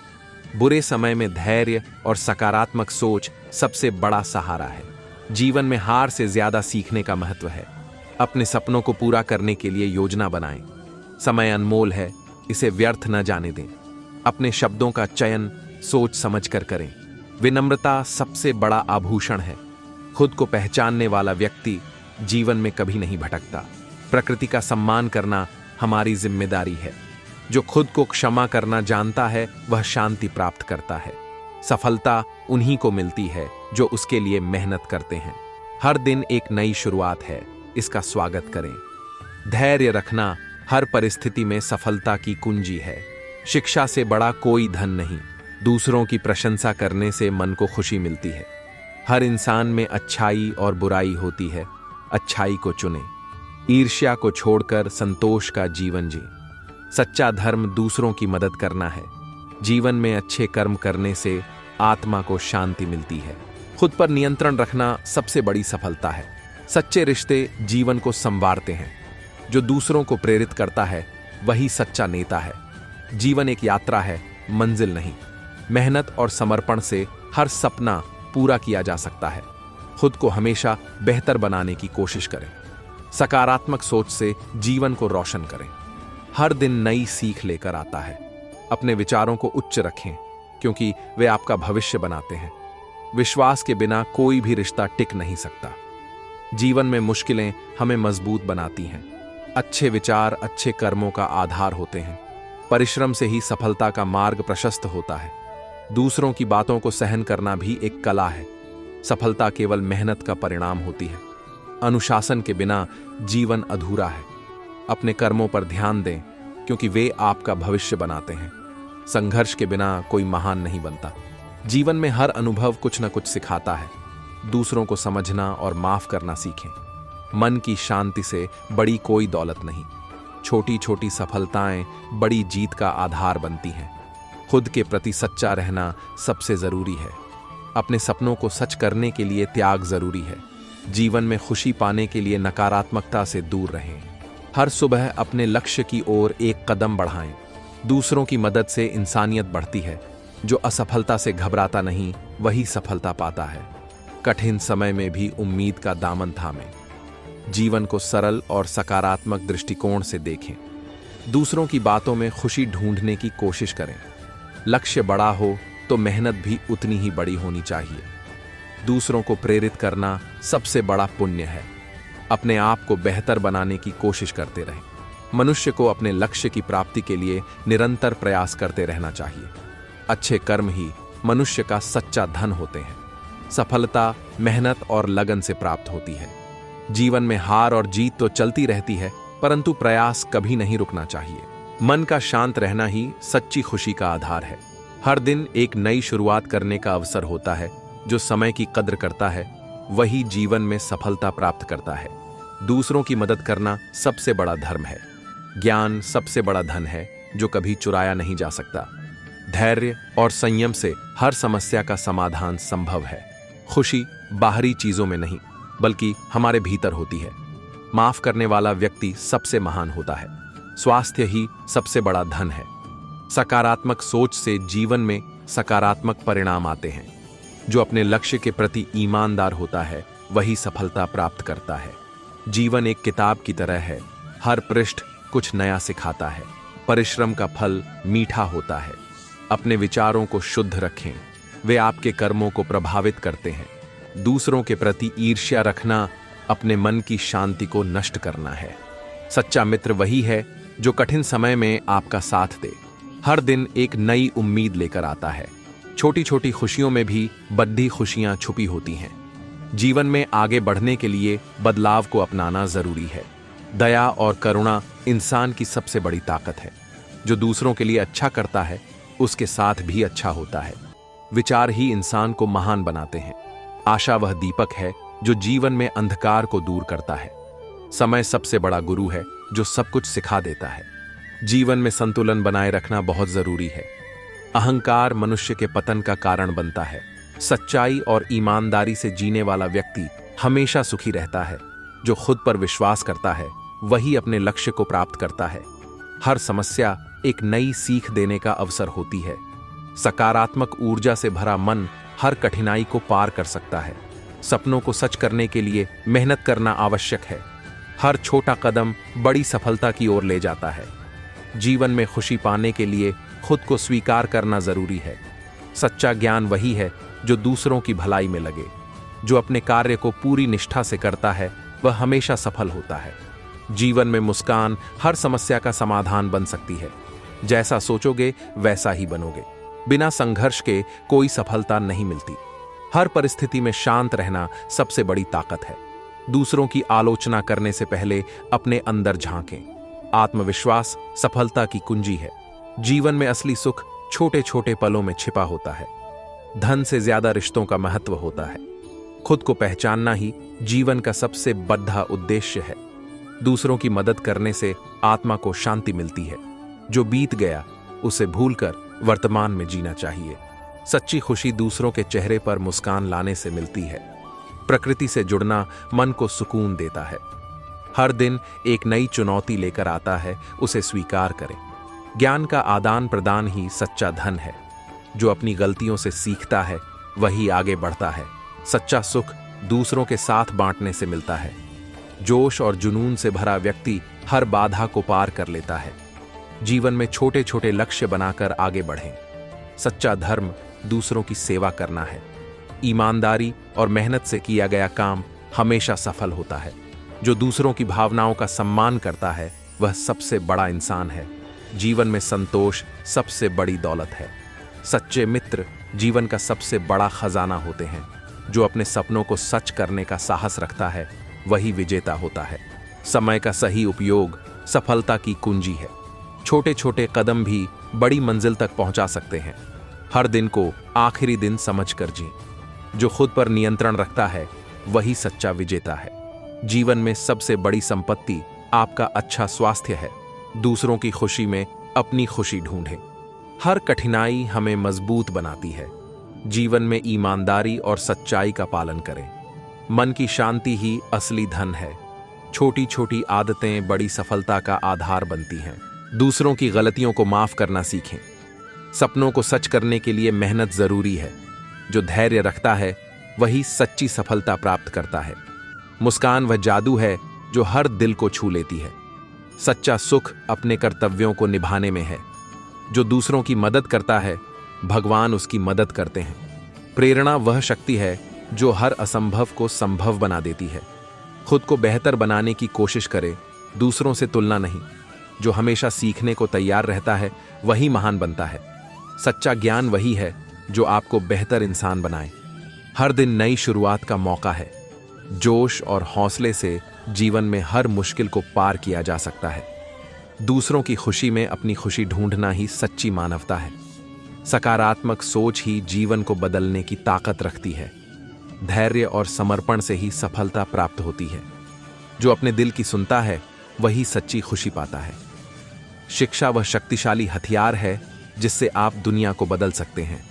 बुरे समय में धैर्य और सकारात्मक सोच सबसे बड़ा सहारा है। जीवन में हार से ज्यादा सीखने का महत्व है। अपने सपनों को पूरा करने के लिए योजना बनाएं। समय अनमोल है, इसे व्यर्थ न जाने दें। अपने शब्दों का चयन सोच समझकर करें। विनम्रता सबसे बड़ा आभूषण है। खुद को पहचानने वाला व्यक्ति जीवन में कभी नहीं भटकता। प्रकृति का सम्मान करना हमारी जिम्मेदारी है। जो खुद को क्षमा करना जानता है वह शांति प्राप्त करता है। सफलता उन्हीं को मिलती है जो उसके लिए मेहनत करते हैं। हर दिन एक नई शुरुआत है, इसका स्वागत करें। धैर्य रखना हर परिस्थिति में सफलता की कुंजी है। शिक्षा से बड़ा कोई धन नहीं। दूसरों की प्रशंसा करने से मन को खुशी मिलती है। हर इंसान में अच्छाई और बुराई होती है, अच्छाई को चुनें। ईर्ष्या को छोड़कर संतोष का जीवन जी। सच्चा धर्म दूसरों की मदद करना है। जीवन में अच्छे कर्म करने से आत्मा को शांति मिलती है। खुद पर नियंत्रण रखना सबसे बड़ी सफलता है। सच्चे रिश्ते जीवन को संवारते हैं। जो दूसरों को प्रेरित करता है वही सच्चा नेता है। जीवन एक यात्रा है, मंजिल नहीं। मेहनत और समर्पण से हर सपना पूरा किया जा सकता है। खुद को हमेशा बेहतर बनाने की कोशिश करें। सकारात्मक सोच से जीवन को रोशन करें। हर दिन नई सीख लेकर आता है। अपने विचारों को उच्च रखें क्योंकि वे आपका भविष्य बनाते हैं। विश्वास के बिना कोई भी रिश्ता टिक नहीं सकता। जीवन में मुश्किलें हमें मजबूत बनाती हैं। अच्छे विचार अच्छे कर्मों का आधार होते हैं। परिश्रम से ही सफलता का मार्ग प्रशस्त होता है। दूसरों की बातों को सहन करना भी एक कला है। सफलता केवल मेहनत का परिणाम होती है। अनुशासन के बिना जीवन अधूरा है। अपने कर्मों पर ध्यान दें क्योंकि वे आपका भविष्य बनाते हैं। संघर्ष के बिना कोई महान नहीं बनता। जीवन में हर अनुभव कुछ न कुछ सिखाता है। दूसरों को समझना और माफ करना सीखें। मन की शांति से बड़ी कोई दौलत नहीं। छोटी छोटी सफलताएं बड़ी जीत का आधार बनती हैं। खुद के प्रति सच्चा रहना सबसे जरूरी है। अपने सपनों को सच करने के लिए त्याग जरूरी है। जीवन में खुशी पाने के लिए नकारात्मकता से दूर रहें। हर सुबह अपने लक्ष्य की ओर एक कदम बढ़ाएं। दूसरों की मदद से इंसानियत बढ़ती है। जो असफलता से घबराता नहीं वही सफलता पाता है। कठिन समय में भी उम्मीद का दामन थामें। जीवन को सरल और सकारात्मक दृष्टिकोण से देखें। दूसरों की बातों में खुशी ढूंढने की कोशिश करें। लक्ष्य बड़ा हो तो मेहनत भी उतनी ही बड़ी होनी चाहिए। दूसरों को प्रेरित करना सबसे बड़ा पुण्य है। अपने आप को बेहतर बनाने की कोशिश करते रहें। मनुष्य को अपने लक्ष्य की प्राप्ति के लिए निरंतर प्रयास करते रहना चाहिए। अच्छे कर्म ही मनुष्य का सच्चा धन होते हैं। सफलता मेहनत और लगन से प्राप्त होती है। जीवन में हार और जीत तो चलती रहती है, परंतु प्रयास कभी नहीं रुकना चाहिए। मन का शांत रहना ही सच्ची खुशी का आधार है। हर दिन एक नई शुरुआत करने का अवसर होता है। जो समय की कद्र करता है वही जीवन में सफलता प्राप्त करता है। दूसरों की मदद करना सबसे बड़ा धर्म है। ज्ञान सबसे बड़ा धन है जो कभी चुराया नहीं जा सकता। धैर्य और संयम से हर समस्या का समाधान संभव है। खुशी बाहरी चीजों में नहीं बल्कि हमारे भीतर होती है। माफ करने वाला व्यक्ति सबसे महान होता है। स्वास्थ्य ही सबसे बड़ा धन है। सकारात्मक सोच से जीवन में सकारात्मक परिणाम आते हैं। जो अपने लक्ष्य के प्रति ईमानदार होता है वही सफलता प्राप्त करता है। जीवन एक किताब की तरह है। हर पृष्ठ कुछ नया सिखाता है। परिश्रम का फल मीठा होता है। अपने विचारों को शुद्ध रखें, वे आपके कर्मों को प्रभावित करते हैं। दूसरों के प्रति ईर्ष्या रखना अपने मन की शांति को नष्ट करना है। सच्चा मित्र वही है जो कठिन समय में आपका साथ दे। हर दिन एक नई उम्मीद लेकर आता है। छोटी छोटी खुशियों में भी बड़ी खुशियां छुपी होती हैं। जीवन में आगे बढ़ने के लिए बदलाव को अपनाना जरूरी है। दया और करुणा इंसान की सबसे बड़ी ताकत है। जो दूसरों के लिए अच्छा करता है उसके साथ भी अच्छा होता है। विचार ही इंसान को महान बनाते हैं। आशा वह दीपक है जो जीवन में अंधकार को दूर करता है। समय सबसे बड़ा गुरु है जो सब कुछ सिखा देता है। जीवन में संतुलन बनाए रखना बहुत जरूरी है। अहंकार मनुष्य के पतन का कारण बनता है। सच्चाई और ईमानदारी से जीने वाला व्यक्ति हमेशा सुखी रहता है। जो खुद पर विश्वास करता है वही अपने लक्ष्य को प्राप्त करता है। हर समस्या एक नई सीख देने का अवसर होती है। सकारात्मक ऊर्जा से भरा मन हर कठिनाई को पार कर सकता है। सपनों को सच करने के लिए मेहनत करना आवश्यक है। हर छोटा कदम बड़ी सफलता की ओर ले जाता है। जीवन में खुशी पाने के लिए खुद को स्वीकार करना जरूरी है। सच्चा ज्ञान वही है जो दूसरों की भलाई में लगे। जो अपने कार्य को पूरी निष्ठा से करता है वह हमेशा सफल होता है। जीवन में मुस्कान हर समस्या का समाधान बन सकती है। जैसा सोचोगे वैसा ही बनोगे। बिना संघर्ष के कोई सफलता नहीं मिलती। हर परिस्थिति में शांत रहना सबसे बड़ी ताकत है। दूसरों की आलोचना करने से पहले अपने अंदर झांकें। आत्मविश्वास सफलता की कुंजी है। जीवन में असली सुख छोटे छोटे पलों में छिपा होता है। धन से ज्यादा रिश्तों का महत्व होता है। खुद को पहचानना ही जीवन का सबसे बड़ा उद्देश्य है। दूसरों की मदद करने से आत्मा को शांति मिलती है। जो बीत गया उसे भूलकर वर्तमान में जीना चाहिए। सच्ची खुशी दूसरों के चेहरे पर मुस्कान लाने से मिलती है। प्रकृति से जुड़ना मन को सुकून देता है। हर दिन एक नई चुनौती लेकर आता है, उसे स्वीकार करें। ज्ञान का आदान प्रदान ही सच्चा धन है। जो अपनी गलतियों से सीखता है वही आगे बढ़ता है। सच्चा सुख दूसरों के साथ बांटने से मिलता है। जोश और जुनून से भरा व्यक्ति हर बाधा को पार कर लेता है। जीवन में छोटे छोटे लक्ष्य बनाकर आगे बढ़ें। सच्चा धर्म दूसरों की सेवा करना है। ईमानदारी और मेहनत से किया गया काम हमेशा सफल होता है। जो दूसरों की भावनाओं का सम्मान करता है वह सबसे बड़ा इंसान है। जीवन में संतोष सबसे बड़ी दौलत है। सच्चे मित्र जीवन का सबसे बड़ा खजाना होते हैं। जो अपने सपनों को सच करने का साहस रखता है वही विजेता होता है। समय का सही उपयोग सफलता की कुंजी है। छोटे छोटे कदम भी बड़ी मंजिल तक पहुंचा सकते हैं। हर दिन को आखिरी दिन समझकर जिएं। जो खुद पर नियंत्रण रखता है वही सच्चा विजेता है। जीवन में सबसे बड़ी संपत्ति आपका अच्छा स्वास्थ्य है। दूसरों की खुशी में अपनी खुशी ढूंढें। हर कठिनाई हमें मजबूत बनाती है। जीवन में ईमानदारी और सच्चाई का पालन करें। मन की शांति ही असली धन है। छोटी छोटी आदतें बड़ी सफलता का आधार बनती हैं। दूसरों की गलतियों को माफ करना सीखें। सपनों को सच करने के लिए मेहनत जरूरी है। जो धैर्य रखता है वही सच्ची सफलता प्राप्त करता है। मुस्कान वह जादू है जो हर दिल को छू लेती है। सच्चा सुख अपने कर्तव्यों को निभाने में है। जो दूसरों की मदद करता है भगवान उसकी मदद करते हैं। प्रेरणा वह शक्ति है जो हर असंभव को संभव बना देती है। खुद को बेहतर बनाने की कोशिश करे, दूसरों से तुलना नहीं। जो हमेशा सीखने को तैयार रहता है वही महान बनता है। सच्चा ज्ञान वही है जो आपको बेहतर इंसान बनाए। हर दिन नई शुरुआत का मौका है। जोश और हौसले से जीवन में हर मुश्किल को पार किया जा सकता है। दूसरों की खुशी में अपनी खुशी ढूंढना ही सच्ची मानवता है। सकारात्मक सोच ही जीवन को बदलने की ताकत रखती है। धैर्य और समर्पण से ही सफलता प्राप्त होती है। जो अपने दिल की सुनता है वही सच्ची खुशी पाता है। शिक्षा वह शक्तिशाली हथियार है जिससे आप दुनिया को बदल सकते हैं।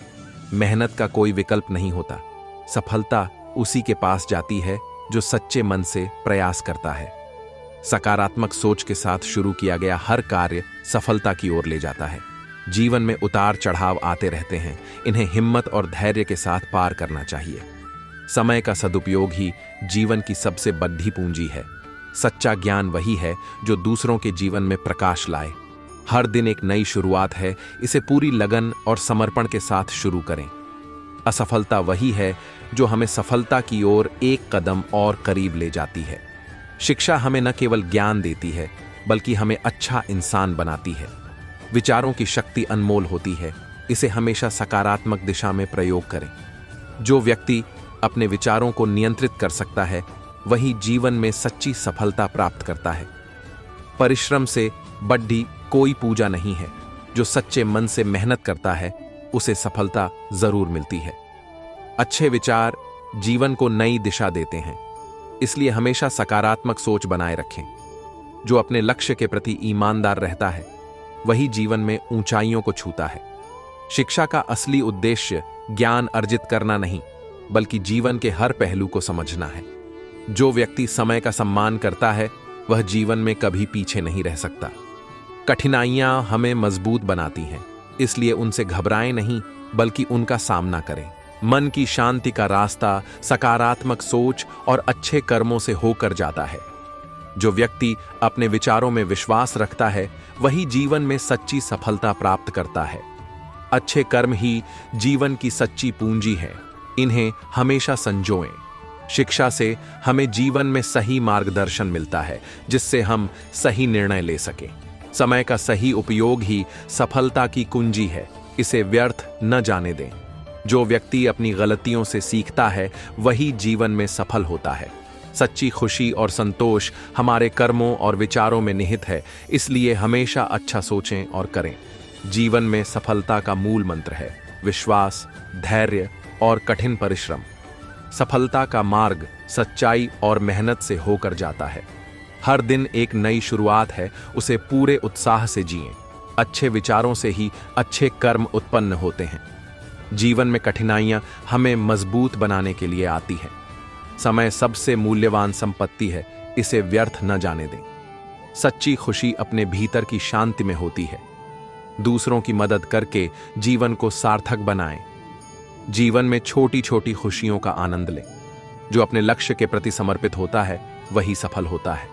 मेहनत का कोई विकल्प नहीं होता। सफलता उसी के पास जाती है जो सच्चे मन से प्रयास करता है। सकारात्मक सोच के साथ शुरू किया गया हर कार्य सफलता की ओर ले जाता है। जीवन में उतार चढ़ाव आते रहते हैं, इन्हें हिम्मत और धैर्य के साथ पार करना चाहिए। समय का सदुपयोग ही जीवन की सबसे बड़ी पूंजी है। सच्चा ज्ञान वही है जो दूसरों के जीवन में प्रकाश लाए। हर दिन एक नई शुरुआत है, इसे पूरी लगन और समर्पण के साथ शुरू करें। असफलता वही है जो हमें सफलता की ओर एक कदम और करीब ले जाती है। शिक्षा हमें न केवल ज्ञान देती है बल्कि हमें अच्छा इंसान बनाती है। विचारों की शक्ति अनमोल होती है, इसे हमेशा सकारात्मक दिशा में प्रयोग करें। जो व्यक्ति अपने विचारों को नियंत्रित कर सकता है वही जीवन में सच्ची सफलता प्राप्त करता है। परिश्रम से बड़ी कोई पूजा नहीं है। जो सच्चे मन से मेहनत करता है उसे सफलता जरूर मिलती है। अच्छे विचार जीवन को नई दिशा देते हैं, इसलिए हमेशा सकारात्मक सोच बनाए रखें। जो अपने लक्ष्य के प्रति ईमानदार रहता है वही जीवन में ऊंचाइयों को छूता है। शिक्षा का असली उद्देश्य ज्ञान अर्जित करना नहीं बल्कि जीवन के हर पहलू को समझना है। जो व्यक्ति समय का सम्मान करता है वह जीवन में कभी पीछे नहीं रह सकता। कठिनाइयां हमें मजबूत बनाती हैं, इसलिए उनसे घबराएं नहीं बल्कि उनका सामना करें। मन की शांति का रास्ता सकारात्मक सोच और अच्छे कर्मों से होकर जाता है। जो व्यक्ति अपने विचारों में विश्वास रखता है वही जीवन में सच्ची सफलता प्राप्त करता है। अच्छे कर्म ही जीवन की सच्ची पूंजी है, इन्हें हमेशा संजोएं। शिक्षा से हमें जीवन में सही मार्गदर्शन मिलता है, जिससे हम सही निर्णय ले सकें। समय का सही उपयोग ही सफलता की कुंजी है, इसे व्यर्थ न जाने दें। जो व्यक्ति अपनी गलतियों से सीखता है वही जीवन में सफल होता है। सच्ची खुशी और संतोष हमारे कर्मों और विचारों में निहित है, इसलिए हमेशा अच्छा सोचें और करें। जीवन में सफलता का मूल मंत्र है विश्वास, धैर्य और कठिन परिश्रम। सफलता का मार्ग सच्चाई और मेहनत से होकर जाता है। हर दिन एक नई शुरुआत है, उसे पूरे उत्साह से जिएं। अच्छे विचारों से ही अच्छे कर्म उत्पन्न होते हैं। जीवन में कठिनाइयां हमें मजबूत बनाने के लिए आती हैं। समय सबसे मूल्यवान संपत्ति है, इसे व्यर्थ न जाने दें। सच्ची खुशी अपने भीतर की शांति में होती है। दूसरों की मदद करके जीवन को सार्थक बनाएं। जीवन में छोटी छोटी खुशियों का आनंद लें। जो अपने लक्ष्य के प्रति समर्पित होता है वही सफल होता है।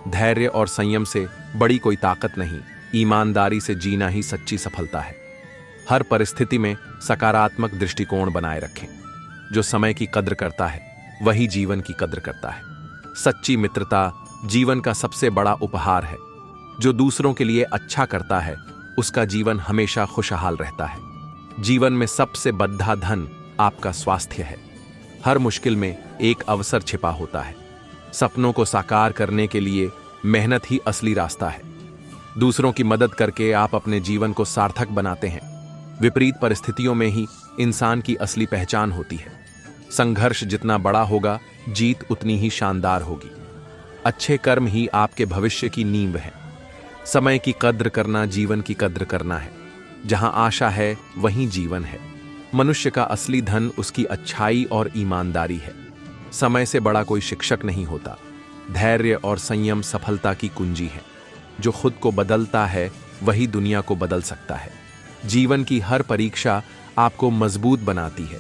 धैर्य और संयम से बड़ी कोई ताकत नहीं, ईमानदारी से जीना ही सच्ची सफलता है। हर परिस्थिति में सकारात्मक दृष्टिकोण बनाए रखें। जो समय की कद्र करता है वही जीवन की कद्र करता है। सच्ची मित्रता जीवन का सबसे बड़ा उपहार है। जो दूसरों के लिए अच्छा करता है उसका जीवन हमेशा खुशहाल रहता है। जीवन में सबसे बड़ा धन आपका स्वास्थ्य है। हर मुश्किल में एक अवसर छिपा होता है। सपनों को साकार करने के लिए मेहनत ही असली रास्ता है। दूसरों की मदद करके आप अपने जीवन को सार्थक बनाते हैं। विपरीत परिस्थितियों में ही इंसान की असली पहचान होती है। संघर्ष जितना बड़ा होगा, जीत उतनी ही शानदार होगी। अच्छे कर्म ही आपके भविष्य की नींव है। समय की कद्र करना जीवन की कद्र करना है। जहां आशा है वहीं जीवन है। मनुष्य का असली धन उसकी अच्छाई और ईमानदारी है। समय से बड़ा कोई शिक्षक नहीं होता। धैर्य और संयम सफलता की कुंजी है। जो खुद को बदलता है वही दुनिया को बदल सकता है। जीवन की हर परीक्षा आपको मजबूत बनाती है।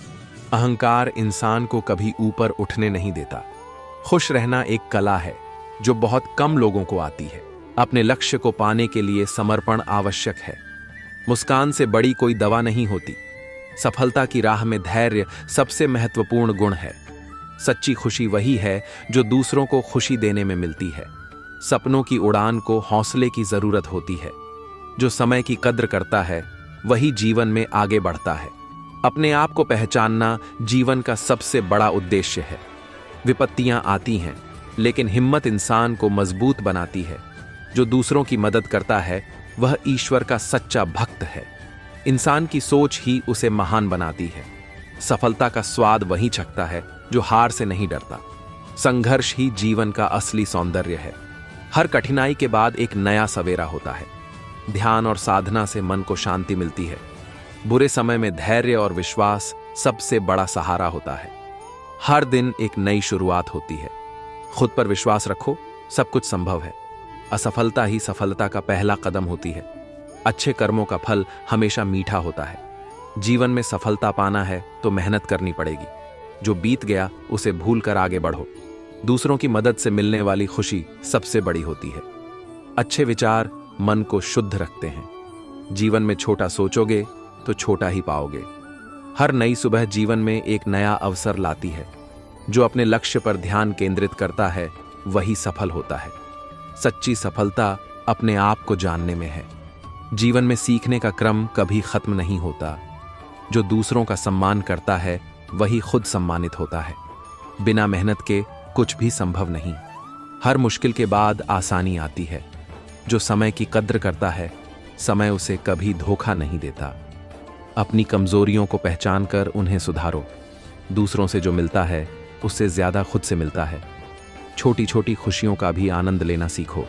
अहंकार इंसान को कभी ऊपर उठने नहीं देता। खुश रहना एक कला है जो बहुत कम लोगों को आती है। अपने लक्ष्य को पाने के लिए समर्पण आवश्यक है। मुस्कान से बड़ी कोई दवा नहीं होती। सफलता की राह में धैर्य सबसे महत्वपूर्ण गुण है। सच्ची खुशी वही है जो दूसरों को खुशी देने में मिलती है। सपनों की उड़ान को हौसले की जरूरत होती है। जो समय की कद्र करता है वही जीवन में आगे बढ़ता है। अपने आप को पहचानना जीवन का सबसे बड़ा उद्देश्य है। विपत्तियां आती हैं, लेकिन हिम्मत इंसान को मजबूत बनाती है। जो दूसरों की मदद करता है वह ईश्वर का सच्चा भक्त है। इंसान की सोच ही उसे महान बनाती है। सफलता का स्वाद वही चखता है जो हार से नहीं डरता। संघर्ष ही जीवन का असली सौंदर्य है। हर कठिनाई के बाद एक नया सवेरा होता है। ध्यान और साधना से मन को शांति मिलती है। बुरे समय में धैर्य और विश्वास सबसे बड़ा सहारा होता है। हर दिन एक नई शुरुआत होती है। खुद पर विश्वास रखो, सब कुछ संभव है। असफलता ही सफलता का पहला कदम होती है। अच्छे कर्मों का फल हमेशा मीठा होता है। जीवन में सफलता पाना है तो मेहनत करनी पड़ेगी। जो बीत गया उसे भूलकर आगे बढ़ो। दूसरों की मदद से मिलने वाली खुशी सबसे बड़ी होती है। अच्छे विचार मन को शुद्ध रखते हैं। जीवन में छोटा सोचोगे तो छोटा ही पाओगे। हर नई सुबह जीवन में एक नया अवसर लाती है। जो अपने लक्ष्य पर ध्यान केंद्रित करता है वही सफल होता है। सच्ची सफलता अपने आप को जानने में है। जीवन में सीखने का क्रम कभी खत्म नहीं होता। जो दूसरों का सम्मान करता है वही खुद सम्मानित होता है। बिना मेहनत के कुछ भी संभव नहीं। हर मुश्किल के बाद आसानी आती है। जो समय की कद्र करता है समय उसे कभी धोखा नहीं देता। अपनी कमजोरियों को पहचान कर उन्हें सुधारो। दूसरों से जो मिलता है उससे ज्यादा खुद से मिलता है। छोटी छोटी खुशियों का भी आनंद लेना सीखो।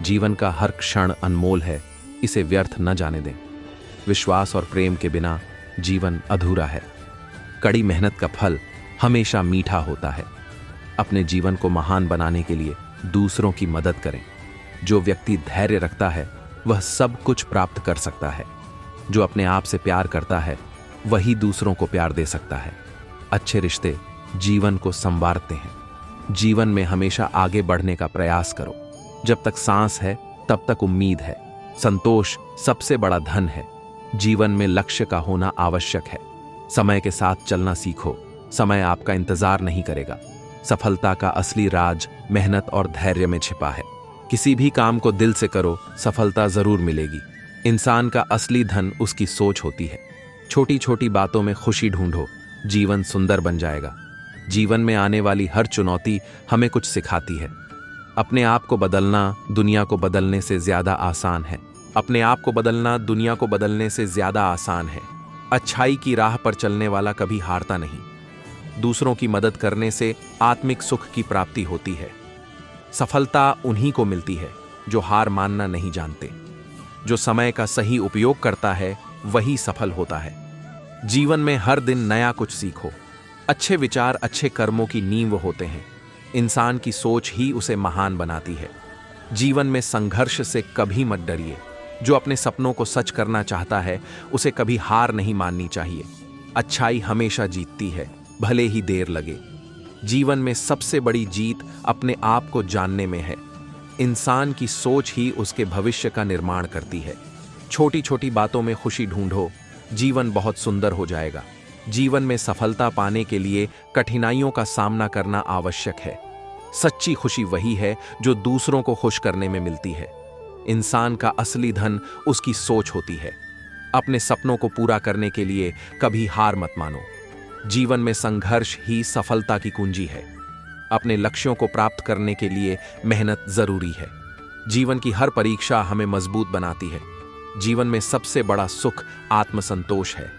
जीवन का हर क्षण अनमोल है, इसे व्यर्थ न जाने दें। विश्वास और प्रेम के बिना जीवन अधूरा है। कड़ी मेहनत का फल हमेशा मीठा होता है। अपने जीवन को महान बनाने के लिए दूसरों की मदद करें। जो व्यक्ति धैर्य रखता है वह सब कुछ प्राप्त कर सकता है। जो अपने आप से प्यार करता है वही दूसरों को प्यार दे सकता है। अच्छे रिश्ते जीवन को संवारते हैं। जीवन में हमेशा आगे बढ़ने का प्रयास करो। जब तक सांस है तब तक उम्मीद है। संतोष सबसे बड़ा धन है। जीवन में लक्ष्य का होना आवश्यक है। समय के साथ चलना सीखो। समय आपका इंतजार नहीं करेगा। सफलता का असली राज मेहनत और धैर्य में छिपा है। किसी भी काम को दिल से करो, सफलता जरूर मिलेगी। इंसान का असली धन उसकी सोच होती है। छोटी छोटी बातों में खुशी ढूंढो, जीवन सुंदर बन जाएगा। जीवन में आने वाली हर चुनौती हमें कुछ सिखाती है। अपने आप को बदलना दुनिया को बदलने से ज्यादा आसान है। अपने आप को बदलना दुनिया को बदलने से ज्यादा आसान है। अच्छाई की राह पर चलने वाला कभी हारता नहीं। दूसरों की मदद करने से आत्मिक सुख की प्राप्ति होती है। सफलता उन्हीं को मिलती है जो हार मानना नहीं जानते। जो समय का सही उपयोग करता है वही सफल होता है। जीवन में हर दिन नया कुछ सीखो। अच्छे विचार अच्छे कर्मों की नींव होते हैं। इंसान की सोच ही उसे महान बनाती है। जीवन में संघर्ष से कभी मत डरिए। जो अपने सपनों को सच करना चाहता है उसे कभी हार नहीं माननी चाहिए। अच्छाई हमेशा जीतती है, भले ही देर लगे। जीवन में सबसे बड़ी जीत अपने आप को जानने में है। इंसान की सोच ही उसके भविष्य का निर्माण करती है। छोटी छोटी बातों में खुशी ढूंढो, जीवन बहुत सुंदर हो जाएगा। जीवन में सफलता पाने के लिए कठिनाइयों का सामना करना आवश्यक है। सच्ची खुशी वही है जो दूसरों को खुश करने में मिलती है। इंसान का असली धन उसकी सोच होती है। अपने सपनों को पूरा करने के लिए कभी हार मत मानो। जीवन में संघर्ष ही सफलता की कुंजी है। अपने लक्ष्यों को प्राप्त करने के लिए मेहनत जरूरी है। जीवन की हर परीक्षा हमें मजबूत बनाती है। जीवन में सबसे बड़ा सुख आत्मसंतोष है।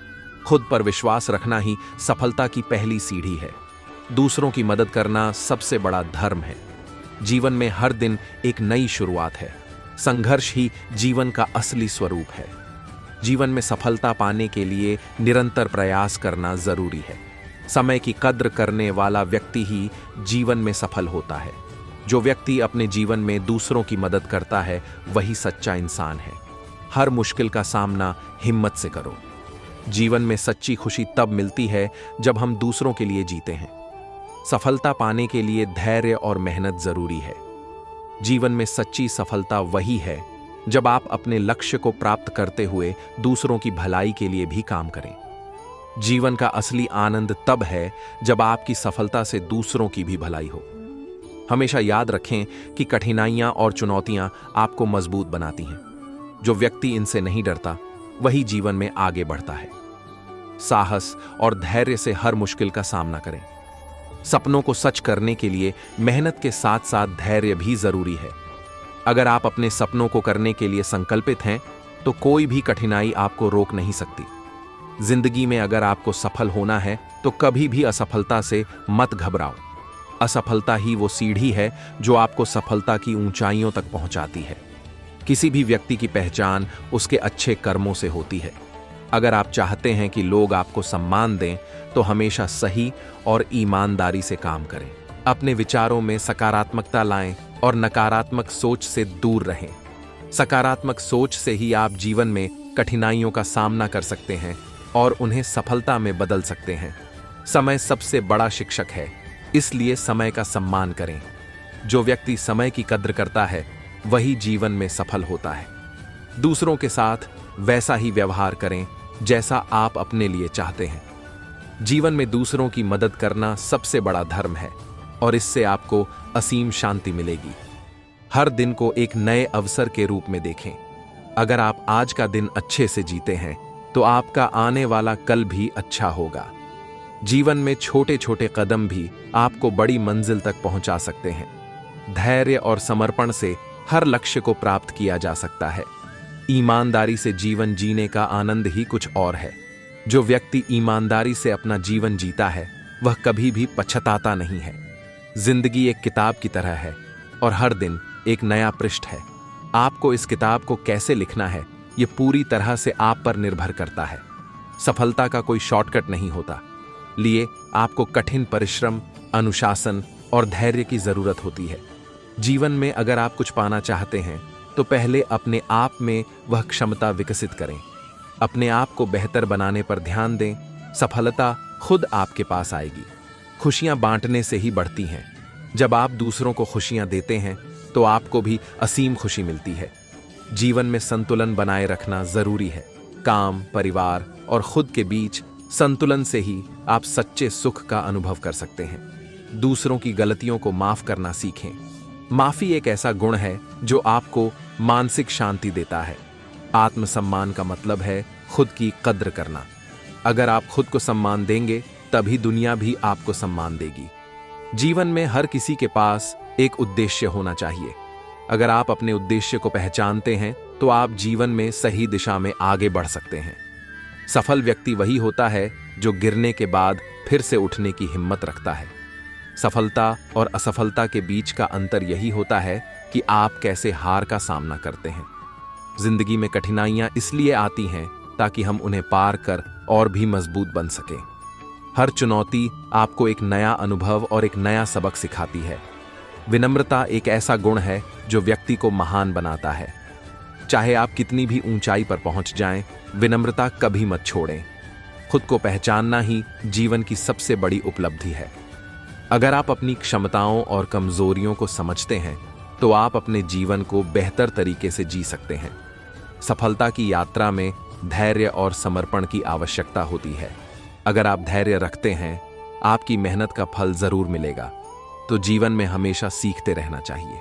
खुद पर विश्वास रखना ही सफलता की पहली सीढ़ी है। दूसरों की मदद करना सबसे बड़ा धर्म है। जीवन में हर दिन एक नई शुरुआत है। संघर्ष ही जीवन का असली स्वरूप है। जीवन में सफलता पाने के लिए निरंतर प्रयास करना जरूरी है। समय की कद्र करने वाला व्यक्ति ही जीवन में सफल होता है। जो व्यक्ति अपने जीवन में दूसरों की मदद करता है वही सच्चा इंसान है। हर मुश्किल का सामना हिम्मत से करो। जीवन में सच्ची खुशी तब मिलती है जब हम दूसरों के लिए जीते हैं। सफलता पाने के लिए धैर्य और मेहनत जरूरी है। जीवन में सच्ची सफलता वही है जब आप अपने लक्ष्य को प्राप्त करते हुए दूसरों की भलाई के लिए भी काम करें। जीवन का असली आनंद तब है जब आपकी सफलता से दूसरों की भी भलाई हो। हमेशा याद रखें कि कठिनाइयां और चुनौतियां आपको मजबूत बनाती हैं। जो व्यक्ति इनसे नहीं डरता वही जीवन में आगे बढ़ता है। साहस और धैर्य से हर मुश्किल का सामना करें। सपनों को सच करने के लिए मेहनत के साथ साथ धैर्य भी जरूरी है। अगर आप अपने सपनों को करने के लिए संकल्पित हैं तो कोई भी कठिनाई आपको रोक नहीं सकती। जिंदगी में अगर आपको सफल होना है तो कभी भी असफलता से मत घबराओ। असफलता ही वो सीढ़ी है जो आपको सफलता की ऊंचाइयों तक पहुंचाती है। किसी भी व्यक्ति की पहचान उसके अच्छे कर्मों से होती है। अगर आप चाहते हैं कि लोग आपको सम्मान दें तो हमेशा सही और ईमानदारी से काम करें। अपने विचारों में सकारात्मकता लाएं और नकारात्मक सोच से दूर रहें। सकारात्मक सोच से ही आप जीवन में कठिनाइयों का सामना कर सकते हैं और उन्हें सफलता में बदल सकते हैं। समय सबसे बड़ा शिक्षक है, इसलिए समय का सम्मान करें। जो व्यक्ति समय की कद्र करता है वही जीवन में सफल होता है। दूसरों के साथ वैसा ही व्यवहार करें जैसा आप अपने लिए चाहते हैं। जीवन में दूसरों की मदद करना सबसे बड़ा धर्म है और इससे आपको असीम शांति मिलेगी। हर दिन को एक नए अवसर के रूप में देखें। अगर आप आज का दिन अच्छे से जीते हैं तो आपका आने वाला कल भी अच्छा होगा। जीवन में छोटे छोटे कदम भी आपको बड़ी मंजिल तक पहुंचा सकते हैं। धैर्य और समर्पण से हर लक्ष्य को प्राप्त किया जा सकता है। ईमानदारी से जीवन जीने का आनंद ही कुछ और है। जो व्यक्ति ईमानदारी से अपना जीवन जीता है वह कभी भी पछताता नहीं है। जिंदगी एक किताब की तरह है और हर दिन एक नया पृष्ठ है। आपको इस किताब को कैसे लिखना है ये पूरी तरह से आप पर निर्भर करता है। सफलता का कोई शॉर्टकट नहीं होता, लिए आपको कठिन परिश्रम, अनुशासन और धैर्य की जरूरत होती है। जीवन में अगर आप कुछ पाना चाहते हैं तो पहले अपने आप में वह क्षमता विकसित करें। अपने आप को बेहतर बनाने पर ध्यान दें। सफलता खुद आपके पास आएगी। खुशियां बांटने से ही बढ़ती हैं। जब आप दूसरों को खुशियां देते हैं तो आपको भी असीम खुशी मिलती है। जीवन में संतुलन बनाए रखना जरूरी है। काम, परिवार और खुद के बीच संतुलन से ही आप सच्चे सुख का अनुभव कर सकते हैं। दूसरों की गलतियों को माफ करना सीखें। माफी एक ऐसा गुण है जो आपको मानसिक शांति देता है। आत्मसम्मान का मतलब है खुद की कद्र करना। अगर आप खुद को सम्मान देंगे तभी दुनिया भी आपको सम्मान देगी। जीवन में हर किसी के पास एक उद्देश्य होना चाहिए। अगर आप अपने उद्देश्य को पहचानते हैं तो आप जीवन में सही दिशा में आगे बढ़ सकते हैं। सफल व्यक्ति वही होता है जो गिरने के बाद फिर से उठने की हिम्मत रखता है। सफलता और असफलता के बीच का अंतर यही होता है कि आप कैसे हार का सामना करते हैं। जिंदगी में कठिनाइयां इसलिए आती हैं ताकि हम उन्हें पार कर और भी मजबूत बन सकें। हर चुनौती आपको एक नया अनुभव और एक नया सबक सिखाती है। विनम्रता एक ऐसा गुण है जो व्यक्ति को महान बनाता है। चाहे आप कितनी भी ऊंचाई पर पहुंच जाएं, विनम्रता कभी मत छोड़ें। खुद को पहचानना ही जीवन की सबसे बड़ी उपलब्धि है। अगर आप अपनी क्षमताओं और कमजोरियों को समझते हैं तो आप अपने जीवन को बेहतर तरीके से जी सकते हैं। सफलता की यात्रा में धैर्य और समर्पण की आवश्यकता होती है। अगर आप धैर्य रखते हैं, आपकी मेहनत का फल जरूर मिलेगा। तो जीवन में हमेशा सीखते रहना चाहिए।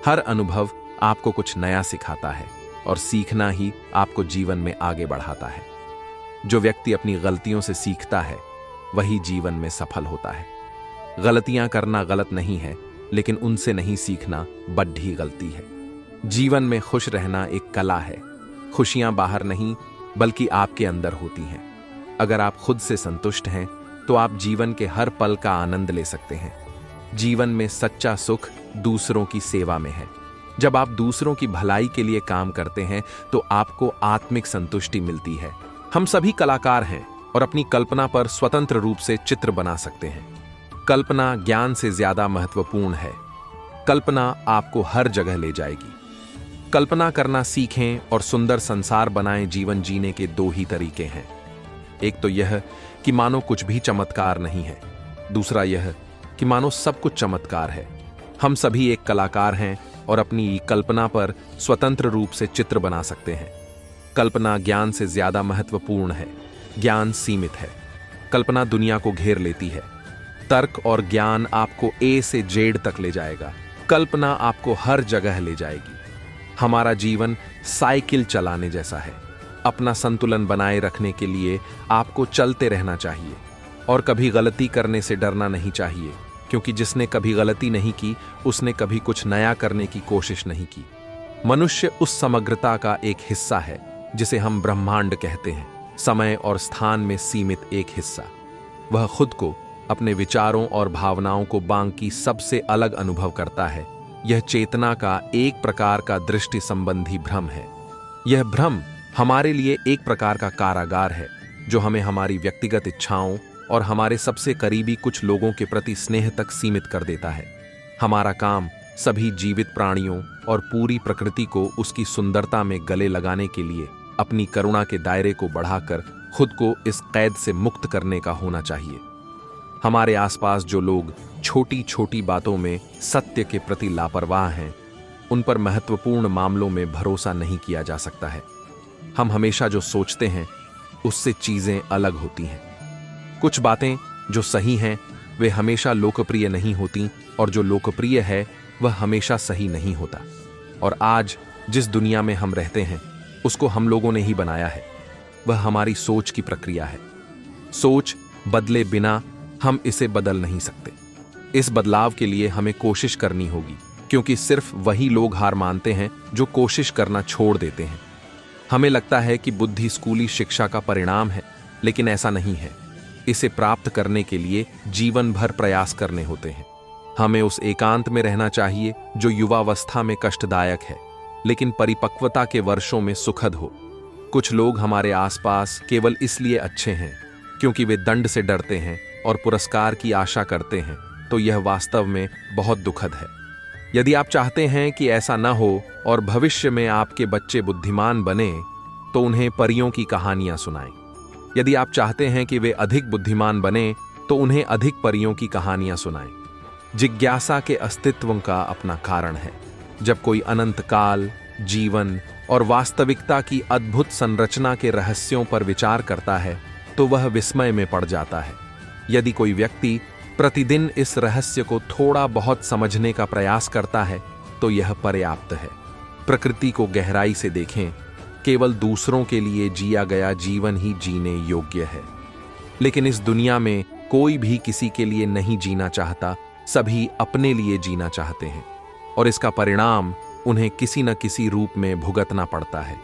हर अनुभव आपको कुछ नया सिखाता है और सीखना ही आपको जीवन में आगे बढ़ाता है। जो व्यक्ति अपनी गलतियों से सीखता है वही जीवन में सफल होता है। गलतियां करना गलत नहीं है, लेकिन उनसे नहीं सीखना बड़ी गलती है। जीवन में खुश रहना एक कला है। खुशियां बाहर नहीं बल्कि आपके अंदर होती हैं। अगर आप खुद से संतुष्ट हैं तो आप जीवन के हर पल का आनंद ले सकते हैं। जीवन में सच्चा सुख दूसरों की सेवा में है। जब आप दूसरों की भलाई के लिए काम करते हैं तो आपको आत्मिक संतुष्टि मिलती है। हम सभी कलाकार हैं और अपनी कल्पना पर स्वतंत्र रूप से चित्र बना सकते हैं। कल्पना ज्ञान से ज्यादा महत्वपूर्ण है। कल्पना आपको हर जगह ले जाएगी। कल्पना करना सीखें और सुंदर संसार बनाएं। जीवन जीने के दो ही तरीके हैं। एक तो यह कि मानो कुछ भी चमत्कार नहीं है, दूसरा यह कि मानो सब कुछ चमत्कार है। हम सभी एक कलाकार हैं और अपनी कल्पना पर स्वतंत्र रूप से चित्र बना सकते हैं। कल्पना ज्ञान से ज्यादा महत्वपूर्ण है। ज्ञान सीमित है, कल्पना दुनिया को घेर लेती है। तर्क और ज्ञान आपको ए से जेड तक ले जाएगा, कल्पना आपको हर जगह ले जाएगी। हमारा जीवन साइकिल चलाने जैसा है। अपना संतुलन बनाए रखने के लिए आपको चलते रहना चाहिए और कभी गलती करने से डरना नहीं चाहिए, क्योंकि जिसने कभी गलती नहीं की उसने कभी कुछ नया करने की कोशिश नहीं की। मनुष्य उस समग्रता का एक हिस्सा है जिसे हम ब्रह्मांड कहते हैं। समय और स्थान में सीमित एक हिस्सा। वह खुद को, अपने विचारों और भावनाओं को बाकी सबसे अलग अनुभव करता है। यह चेतना का एक प्रकार का दृष्टि संबंधी भ्रम है। यह भ्रम हमारे लिए एक प्रकार का कारागार है जो हमें हमारी व्यक्तिगत इच्छाओं और हमारे सबसे करीबी कुछ लोगों के प्रति स्नेह तक सीमित कर देता है। हमारा काम सभी जीवित प्राणियों और पूरी प्रकृति को उसकी सुंदरता में गले लगाने के लिए अपनी करुणा के दायरे को बढ़ाकर खुद को इस कैद से मुक्त करने का होना चाहिए। हमारे आसपास जो लोग छोटी छोटी बातों में सत्य के प्रति लापरवाह हैं, उन पर महत्वपूर्ण मामलों में भरोसा नहीं किया जा सकता है। हम हमेशा जो सोचते हैं उससे चीजें अलग होती हैं। कुछ बातें जो सही हैं वे हमेशा लोकप्रिय नहीं होती और जो लोकप्रिय है वह हमेशा सही नहीं होता। और आज जिस दुनिया में हम रहते हैं उसको हम लोगों ने ही बनाया है। वह हमारी सोच की प्रक्रिया है। सोच बदले बिना हम इसे बदल नहीं सकते। इस बदलाव के लिए हमें कोशिश करनी होगी, क्योंकि सिर्फ वही लोग हार मानते हैं जो कोशिश करना छोड़ देते हैं। हमें लगता है कि बुद्धि स्कूली शिक्षा का परिणाम है, लेकिन ऐसा नहीं है। इसे प्राप्त करने के लिए जीवन भर प्रयास करने होते हैं। हमें उस एकांत में रहना चाहिए जो युवावस्था में कष्टदायक है, लेकिन परिपक्वता के वर्षों में सुखद हो। कुछ लोग हमारे आसपास केवल इसलिए अच्छे हैं क्योंकि वे दंड से डरते हैं और पुरस्कार की आशा करते हैं, तो यह वास्तव में बहुत दुखद है। यदि आप चाहते हैं कि ऐसा न हो और भविष्य में आपके बच्चे बुद्धिमान बने, तो उन्हें परियों की कहानियां सुनाएं। यदि आप चाहते हैं कि वे अधिक बुद्धिमान बने, तो उन्हें अधिक परियों की कहानियां सुनाएं। जिज्ञासा के अस्तित्व का अपना कारण है। जब कोई अनंत काल, जीवन और वास्तविकता की अद्भुत संरचना के रहस्यों पर विचार करता है तो वह विस्मय में पड़ जाता है। यदि कोई व्यक्ति प्रतिदिन इस रहस्य को थोड़ा बहुत समझने का प्रयास करता है तो यह पर्याप्त है। प्रकृति को गहराई से देखें, केवल दूसरों के लिए जिया गया जीवन ही जीने योग्य है। लेकिन इस दुनिया में कोई भी किसी के लिए नहीं जीना चाहता, सभी अपने लिए जीना चाहते हैं और इसका परिणाम उन्हें किसी न किसी रूप में भुगतना पड़ता है।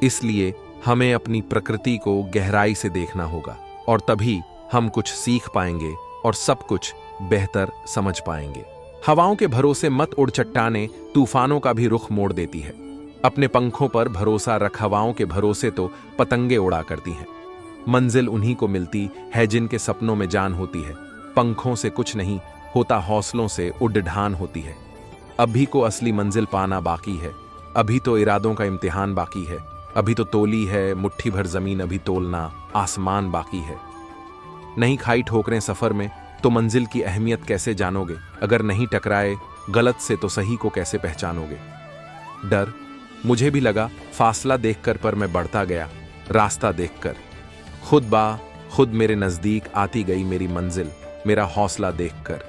इसलिए हमें अपनी प्रकृति को गहराई से देखना होगा और तभी हम कुछ सीख पाएंगे और सब कुछ बेहतर समझ पाएंगे। हवाओं के भरोसे मत उड़, चट्टानें तूफानों का भी रुख मोड़ देती है। अपने पंखों पर भरोसा रख, हवाओं के भरोसे तो पतंगे उड़ा करती हैं। मंजिल उन्हीं को मिलती है जिनके सपनों में जान होती है। पंखों से कुछ नहीं होता, हौसलों से उड़ान होती है। अभी को असली मंजिल पाना बाकी है, अभी तो इरादों का इम्तिहान बाकी है। अभी तो तोली है मुट्ठी भर जमीन, अभी तोलना आसमान बाकी है। नहीं खाई ठोकरें सफर में तो मंजिल की अहमियत कैसे जानोगे? अगर नहीं टकराए गलत से तो सही को कैसे पहचानोगे? डर मुझे भी लगा फासला देखकर, पर मैं बढ़ता गया रास्ता देखकर। खुद मेरे नजदीक आती गई मेरी मंजिल, मेरा हौसला देखकर।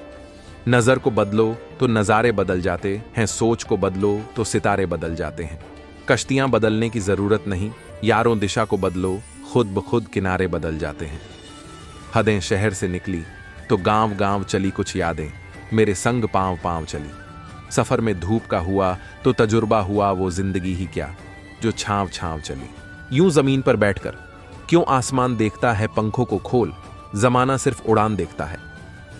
नजर को बदलो तो नजारे बदल जाते हैं, सोच को बदलो तो सितारे बदल जाते हैं। कश्तियां बदलने की जरूरत नहीं, यारों दिशा को बदलो, खुद ब खुद किनारे बदल जाते हैं। हदें शहर से निकली तो गांव गांव चली कुछ यादें, मेरे संग पांव पांव चली। सफर में धूप का हुआ तो तजुर्बा हुआ वो जिंदगी ही क्या, जो छांव छांव चली। यूं जमीन पर बैठकर क्यों आसमान देखता है पंखों को खोल, जमाना सिर्फ उड़ान देखता है।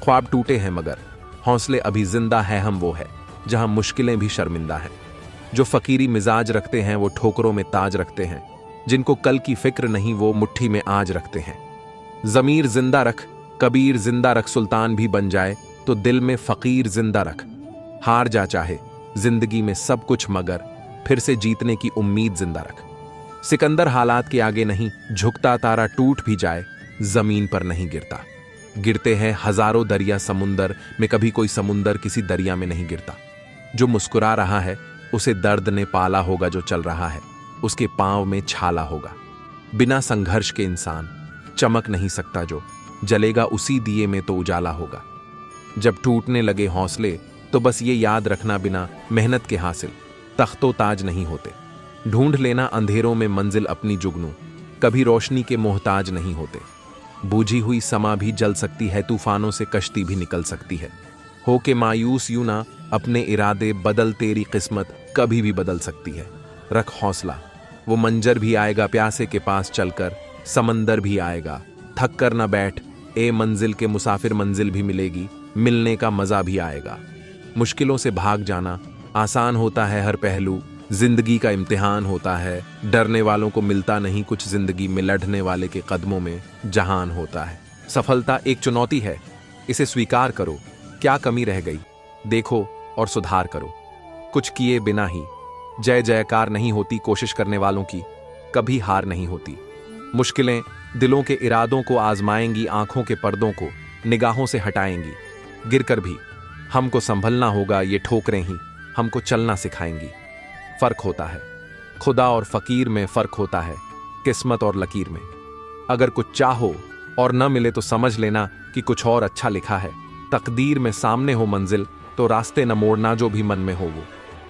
ख्वाब टूटे हैं मगर हौसले अभी जिंदा है, हम वो है जहां मुश्किलें भी शर्मिंदा हैं। जो फकीरी मिजाज रखते हैं वो ठोकरों में ताज रखते हैं, जिनको कल की फिक्र नहीं वो मुट्ठी में आज रखते हैं। जमीर जिंदा रख, कबीर जिंदा रख, सुल्तान भी बन जाए तो दिल में फकीर जिंदा रख। हार जा चाहे जिंदगी में सब कुछ मगर फिर से जीतने की उम्मीद जिंदा रख। सिकंदर हालात के आगे नहीं झुकता, तारा टूट भी जाए जमीन पर नहीं गिरता। गिरते हैं हजारों दरिया समुंदर में, कभी कोई समुंदर किसी दरिया में नहीं गिरता। जो मुस्कुरा रहा है उसे दर्द ने पाला होगा, जो चल रहा है उसके पांव में छाला होगा। बिना संघर्ष के इंसान चमक नहीं सकता, जो जलेगा उसी दिए में तो उजाला होगा। जब टूटने लगे हौसले तो बस ये याद रखना, बिना मेहनत के हासिल तख्तो ताज नहीं होते। ढूंढ लेना अंधेरों में मंजिल अपनी जुगनू, कभी रोशनी के मोहताज नहीं होते। बूझी हुई समा भी जल सकती है, तूफानों से कश्ती भी निकल सकती है। हो के मायूस यूं ना अपने इरादे बदल, तेरी किस्मत कभी भी बदल सकती है। रख हौसला, वो मंजर भी आएगा, प्यासे के पास चलकर समंदर भी आएगा। थक कर ना बैठ ए मंजिल के मुसाफिर, मंजिल भी मिलेगी, मिलने का मजा भी आएगा। मुश्किलों से भाग जाना आसान होता है हर पहलू, जिंदगी का इम्तिहान होता है। डरने वालों को मिलता नहीं कुछ, जिंदगी में लड़ने वाले के कदमों में जहान होता है। सफलता एक चुनौती है, इसे स्वीकार करो। क्या कमी रह गई देखो और सुधार करो। कुछ किए बिना ही जय जयकार नहीं होती, कोशिश करने वालों की कभी हार नहीं होती। मुश्किलें दिलों के इरादों को आजमाएंगी, आंखों के पर्दों को निगाहों से हटाएंगी। गिरकर भी हमको संभलना होगा, ये ठोकरें ही हमको चलना सिखाएंगी। फर्क होता है खुदा और फकीर में, फर्क होता है किस्मत और लकीर में। अगर कुछ चाहो और न मिले तो समझ लेना कि कुछ और अच्छा लिखा है। तकदीर में सामने हो मंजिल तो रास्ते न मोड़ना, जो भी मन में हो वो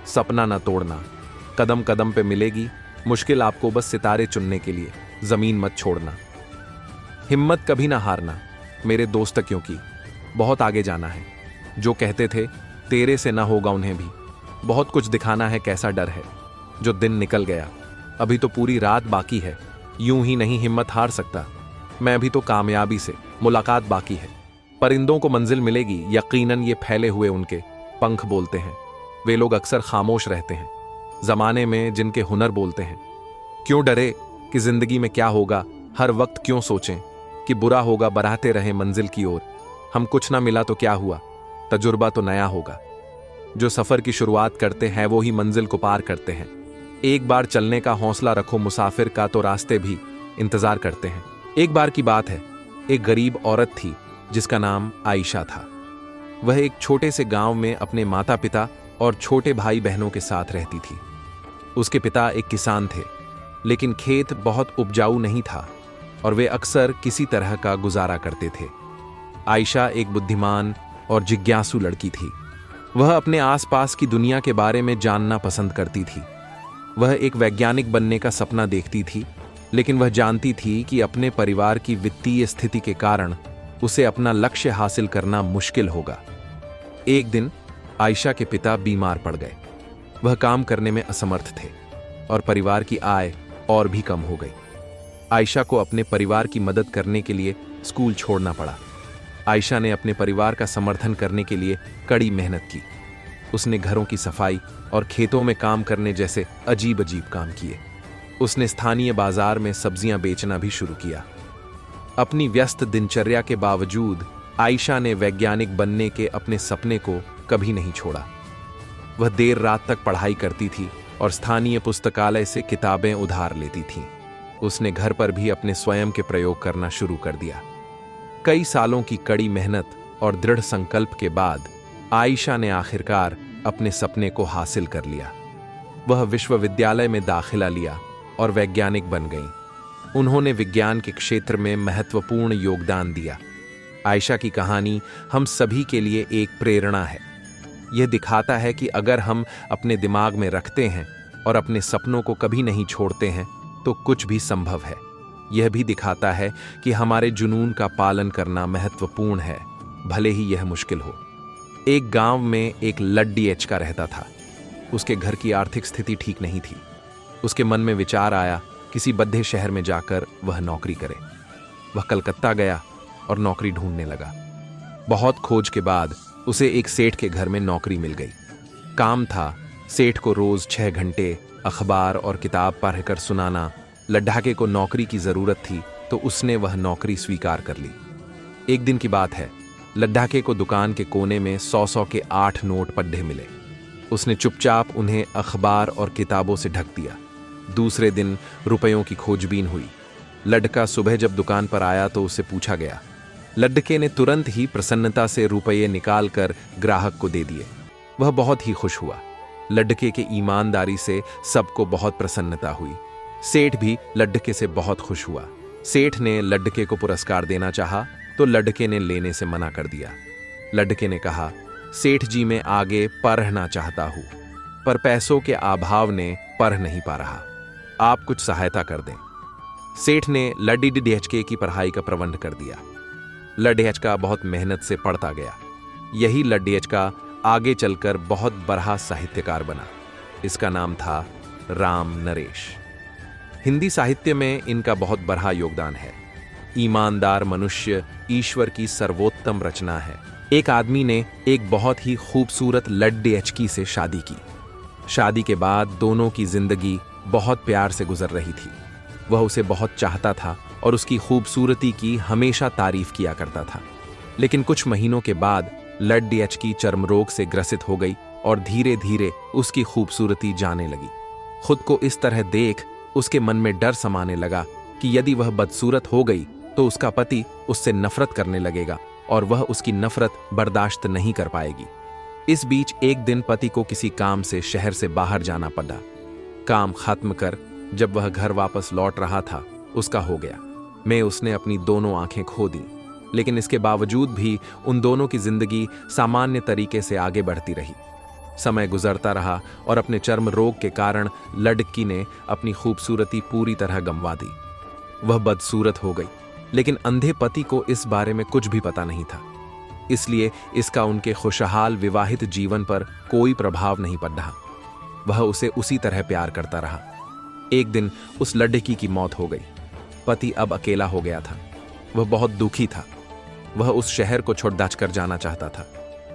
सपना न तोड़ना। कदम कदम पे मिलेगी मुश्किल आपको, बस सितारे चुनने के लिए जमीन मत छोड़ना। हिम्मत कभी ना हारना मेरे दोस्त, क्योंकि बहुत आगे जाना है। जो कहते थे तेरे से ना होगा, उन्हें भी बहुत कुछ दिखाना है। कैसा डर है जो दिन निकल गया, अभी तो पूरी रात बाकी है। यूं ही नहीं हिम्मत हार सकता मैं, अभी तो कामयाबी से मुलाकात बाकी है। परिंदों को मंजिल मिलेगी यकीनन, ये फैले हुए उनके पंख बोलते हैं। वे लोग अक्सर खामोश रहते हैं जमाने में जिनके हुनर बोलते हैं। क्यों डरे कि जिंदगी में क्या होगा, हर वक्त क्यों सोचें कि बुरा होगा, बढ़ाते रहे मंजिल की ओर। हम कुछ ना मिला तो क्या हुआ, तजुर्बा तो नया होगा। जो सफर की शुरुआत करते हैं वो ही मंजिल को पार करते हैं। एक बार चलने का हौसला रखो मुसाफिर का, तो रास्ते भी इंतजार करते हैं। एक बार की बात है, एक गरीब औरत थी जिसका नाम आयशा था। वह एक छोटे से गांव में अपने माता पिता और छोटे भाई बहनों के साथ रहती थी। उसके पिता एक किसान थे, लेकिन खेत बहुत उपजाऊ नहीं था और वे अक्सर किसी तरह का गुजारा करते थे। आयशा एक बुद्धिमान और जिज्ञासु लड़की थी। वह अपने आसपास की दुनिया के बारे में जानना पसंद करती थी। वह एक वैज्ञानिक बनने का सपना देखती थी, लेकिन वह जानती थी कि अपने परिवार की वित्तीय स्थिति के कारण उसे अपना लक्ष्य हासिल करना मुश्किल होगा। एक दिन आयशा के पिता बीमार पड़ गए। वह काम करने में असमर्थ थे और परिवार की आय और भी कम हो गई। आयशा को अपने परिवार की मदद करने के लिए स्कूल छोड़ना पड़ा। आयशा ने अपने परिवार का समर्थन करने के लिए कड़ी मेहनत की। उसने घरों की सफाई और खेतों में काम करने जैसे अजीब अजीब काम किए। उसने स्थानीय बाजार में सब्जियां बेचना भी शुरू किया। अपनी व्यस्त दिनचर्या के बावजूद आयशा ने वैज्ञानिक बनने के अपने सपने को कभी नहीं छोड़ा। वह देर रात तक पढ़ाई करती थी और स्थानीय पुस्तकालय से किताबें उधार लेती थी। उसने घर पर भी अपने स्वयं के प्रयोग करना शुरू कर दिया। कई सालों की कड़ी मेहनत और दृढ़ संकल्प के बाद आयशा ने आखिरकार अपने सपने को हासिल कर लिया। वह विश्वविद्यालय में दाखिला लिया और वैज्ञानिक बन गईं। उन्होंने विज्ञान के क्षेत्र में महत्वपूर्ण योगदान दिया। आयशा की कहानी हम सभी के लिए एक प्रेरणा है। यह दिखाता है कि अगर हम अपने दिमाग में रखते हैं और अपने सपनों को कभी नहीं छोड़ते हैं तो कुछ भी संभव है। यह भी दिखाता है कि हमारे जुनून का पालन करना महत्वपूर्ण है, भले ही यह मुश्किल हो। एक गांव में एक लड्डीएचका रहता था। उसके घर की आर्थिक स्थिति ठीक नहीं थी। उसके मन में विचार आया किसी बड़े शहर में जाकर वह नौकरी करे। वह कलकत्ता गया और नौकरी ढूंढने लगा। बहुत खोज के बाद उसे एक सेठ के घर में नौकरी मिल गई। काम था सेठ को रोज 6 घंटे अखबार और किताब पढ़कर सुनाना। लड्ढाके को नौकरी की जरूरत थी तो उसने वह नौकरी स्वीकार कर ली। एक दिन की बात है, लड्ढाके को दुकान के कोने में 100 के 8 नोट पड्ढे मिले। उसने चुपचाप उन्हें अखबार और किताबों से ढक दिया। दूसरे दिन रुपयों की खोजबीन हुई। लड्ढका सुबह जब दुकान पर आया तो उसे पूछा गया। लड्ढके ने तुरंत ही प्रसन्नता से रुपये निकालकर ग्राहक को दे दिए। वह बहुत ही खुश हुआ। लड्ढके के ईमानदारी से सबको बहुत प्रसन्नता हुई। सेठ भी लड्ढके से बहुत खुश हुआ। सेठ ने लड्ढके को पुरस्कार देना चाहा तो लड्ढके ने लेने से मना कर दिया। लड्ढके ने कहा, सेठ जी मैं आगे पढ़ना चाहता हूं, पर पैसों के अभाव ने पढ़ नहीं पा रहा। आप कुछ सहायता कर दें। सेठ ने लड्डीएचके की पढ़ाई का प्रबंध कर दिया। लड्डीएचका बहुत मेहनत से पढ़ता गया। यही लड्डीएचका आगे चलकर बहुत बड़ा साहित्यकार बना। इसका नाम था राम नरेश। हिंदी साहित्य में इनका बहुत बड़ा योगदान है। ईमानदार मनुष्य ईश्वर की सर्वोत्तम रचना है। एक आदमी ने एक बहुत ही खूबसूरत लड्डीएचकी से शादी की। शादी के बाद दोनों की जिंदगी बहुत प्यार से गुजर रही थी। वह उसे बहुत चाहता था और उसकी खूबसूरती की हमेशा तारीफ किया करता था। लेकिन कुछ महीनों के बाद लड्डीएचकी चर्म रोग से ग्रसित हो गई और धीरे धीरे उसकी खूबसूरती जाने लगी। खुद को इस तरह देख उसके मन में डर समाने लगा कि यदि वह बदसूरत हो गई तो उसका पति उससे नफरत करने लगेगा और वह उसकी नफरत बर्दाश्त नहीं कर पाएगी। इस बीच एक दिन पति को किसी काम से शहर से बाहर जाना पड़ा। काम खत्म कर जब वह घर वापस लौट रहा था, उसका हो गया। मैं उसने अपनी दोनों आंखें खो दी, लेकिन इसके बावजूद भी उन दोनों की जिंदगी सामान्य तरीके से आगे बढ़ती रही। समय गुजरता रहा और अपने चर्म रोग के कारण लड़की ने अपनी खूबसूरती पूरी तरह गंवा दी। वह बदसूरत हो गई, लेकिन अंधे पति को इस बारे में कुछ भी पता नहीं था। इसलिए इसका उनके खुशहाल विवाहित जीवन पर कोई प्रभाव नहीं पड़ रहा। वह उसे उसी तरह प्यार करता रहा। एक दिन उस लड़की की मौत हो गई। पति अब अकेला हो गया था। वह बहुत दुखी था। वह उस शहर को छोड़ कर जाना चाहता था।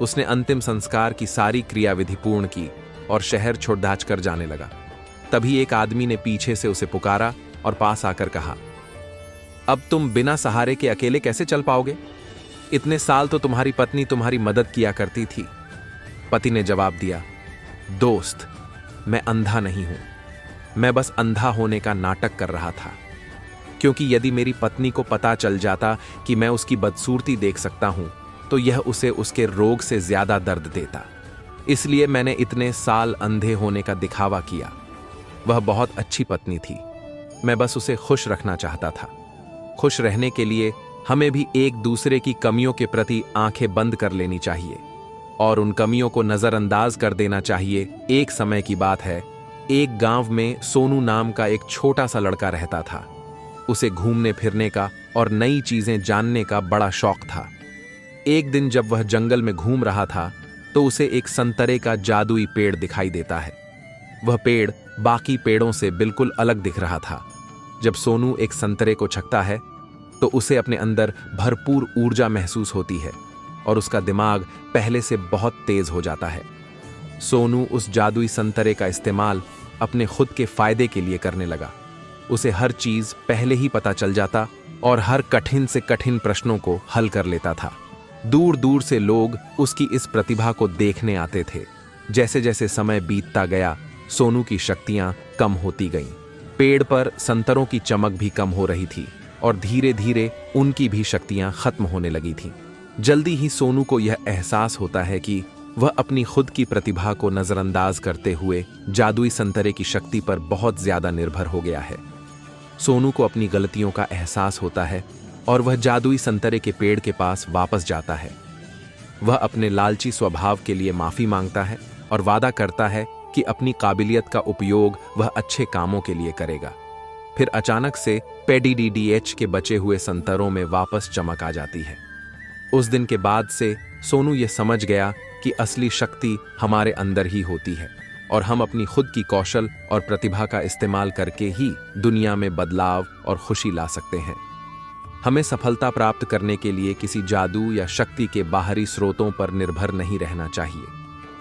उसने अंतिम संस्कार की सारी क्रियाविधि पूर्ण की और शहर छोड़ कर जाने लगा। तभी एक आदमी ने पीछे से उसे पुकारा और पास आकर कहा, अब तुम बिना सहारे के अकेले कैसे चल पाओगे? इतने साल तो तुम्हारी पत्नी तुम्हारी मदद किया करती थी। पति ने जवाब दिया, दोस्त, मैं अंधा नहीं हूं। मैं बस अंधा होने का नाटक कर रहा था, क्योंकि यदि मेरी पत्नी को पता चल जाता कि मैं उसकी बदसूरती देख सकता हूं तो यह उसे उसके रोग से ज्यादा दर्द देता। इसलिए मैंने इतने साल अंधे होने का दिखावा किया। वह बहुत अच्छी पत्नी थी। मैं बस उसे खुश रखना चाहता था। खुश रहने के लिए हमें भी एक दूसरे की कमियों के प्रति आंखें बंद कर लेनी चाहिए और उन कमियों को नजरअंदाज कर देना चाहिए। एक समय की बात है, एक गांव में सोनू नाम का एक छोटा सा लड़का रहता था। उसे घूमने फिरने का और नई चीजें जानने का बड़ा शौक था। एक दिन जब वह जंगल में घूम रहा था तो उसे एक संतरे का जादुई पेड़ दिखाई देता है। वह पेड़ बाकी पेड़ों से बिल्कुल अलग दिख रहा था। जब सोनू एक संतरे को छकता है तो उसे अपने अंदर भरपूर ऊर्जा महसूस होती है और उसका दिमाग पहले से बहुत तेज हो जाता है। सोनू उस जादुई संतरे का इस्तेमाल अपने खुद के फायदे के लिए करने लगा। उसे हर चीज पहले ही पता चल जाता और हर कठिन से कठिन प्रश्नों को हल कर लेता था। दूर दूर से लोग उसकी इस प्रतिभा को देखने आते थे। जैसे जैसे समय बीतता गया, सोनू की शक्तियां कम होती गईं। पेड़ पर संतरों की चमक भी कम हो रही थी और धीरे धीरे उनकी भी शक्तियां खत्म होने लगी थीं। जल्दी ही सोनू को यह एहसास होता है कि वह अपनी खुद की प्रतिभा को नजरअंदाज करते हुए जादुई संतरे की शक्ति पर बहुत ज्यादा निर्भर हो गया है। सोनू को अपनी गलतियों का एहसास होता है और वह जादुई संतरे के पेड़ के पास वापस जाता है। वह अपने लालची स्वभाव के लिए माफी मांगता है और वादा करता है कि अपनी काबिलियत का उपयोग वह अच्छे कामों के लिए करेगा। फिर अचानक से पेडीडीडीएच के बचे हुए संतरों में वापस चमक आ जाती है। उस दिन के बाद से सोनू यह समझ गया कि असली शक्ति हमारे अंदर ही होती है और हम अपनी खुद की कौशल और प्रतिभा का इस्तेमाल करके ही दुनिया में बदलाव और खुशी ला सकते हैं। हमें सफलता प्राप्त करने के लिए किसी जादू या शक्ति के बाहरी स्रोतों पर निर्भर नहीं रहना चाहिए,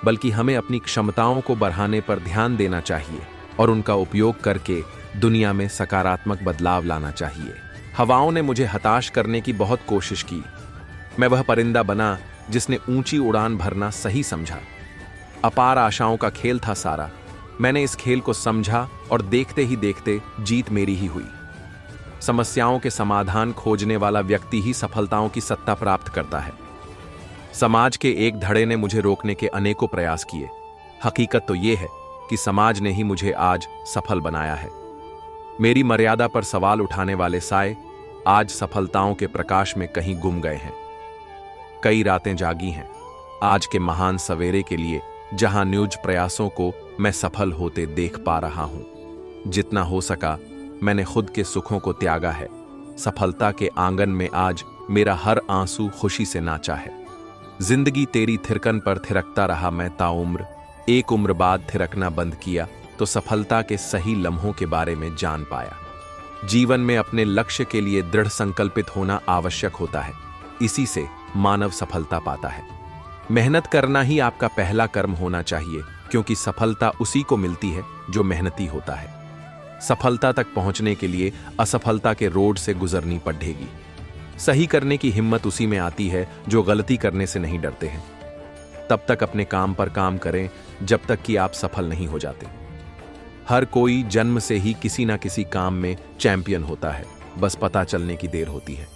बल्कि हमें अपनी क्षमताओं को बढ़ाने पर ध्यान देना चाहिए और उनका उपयोग करके दुनिया में सकारात्मक बदलाव लाना चाहिए। हवाओं ने मुझे हताश करने की बहुत कोशिश की। मैं वह परिंदा बना जिसने ऊंची उड़ान भरना सही समझा। अपार आशाओं का खेल था सारा। मैंने इस खेल को समझा और देखते ही देखते जीत मेरी ही हुई। समस्याओं के समाधान खोजने वाला व्यक्ति ही सफलताओं की सत्ता प्राप्त करता है। समाज के एक धड़े ने मुझे रोकने के अनेकों प्रयास किए। हकीकत तो यह है कि समाज ने ही मुझे आज सफल बनाया है। मेरी मर्यादा पर सवाल उठाने वाले साए आज सफलताओं के प्रकाश में कहीं गुम गए हैं। कई रातें जागी हैं आज के महान सवेरे के लिए, जहां न्यूज प्रयासों को मैं सफल होते देख पा रहा हूं। जितना हो सका मैंने खुद के सुखों को त्यागा है। सफलता के आंगन में आज मेरा हर आंसू खुशी से नाचा है। जिंदगी तेरी थिरकन पर थिरकता रहा मैं ताउम्र। एक उम्र बाद थिरकना बंद किया तो सफलता के सही लम्हों के बारे में जान पाया। जीवन में अपने लक्ष्य के लिए दृढ़ संकल्पित होना आवश्यक होता है। इसी से मानव सफलता पाता है। मेहनत करना ही आपका पहला कर्म होना चाहिए, क्योंकि सफलता उसी को मिलती है जो मेहनती होता है। सफलता तक पहुंचने के लिए असफलता के रोड से गुजरनी पड़ेगी। सही करने की हिम्मत उसी में आती है जो गलती करने से नहीं डरते हैं। तब तक अपने काम पर काम करें जब तक कि आप सफल नहीं हो जाते। हर कोई जन्म से ही किसी ना किसी काम में चैंपियन होता है, बस पता चलने की देर होती है।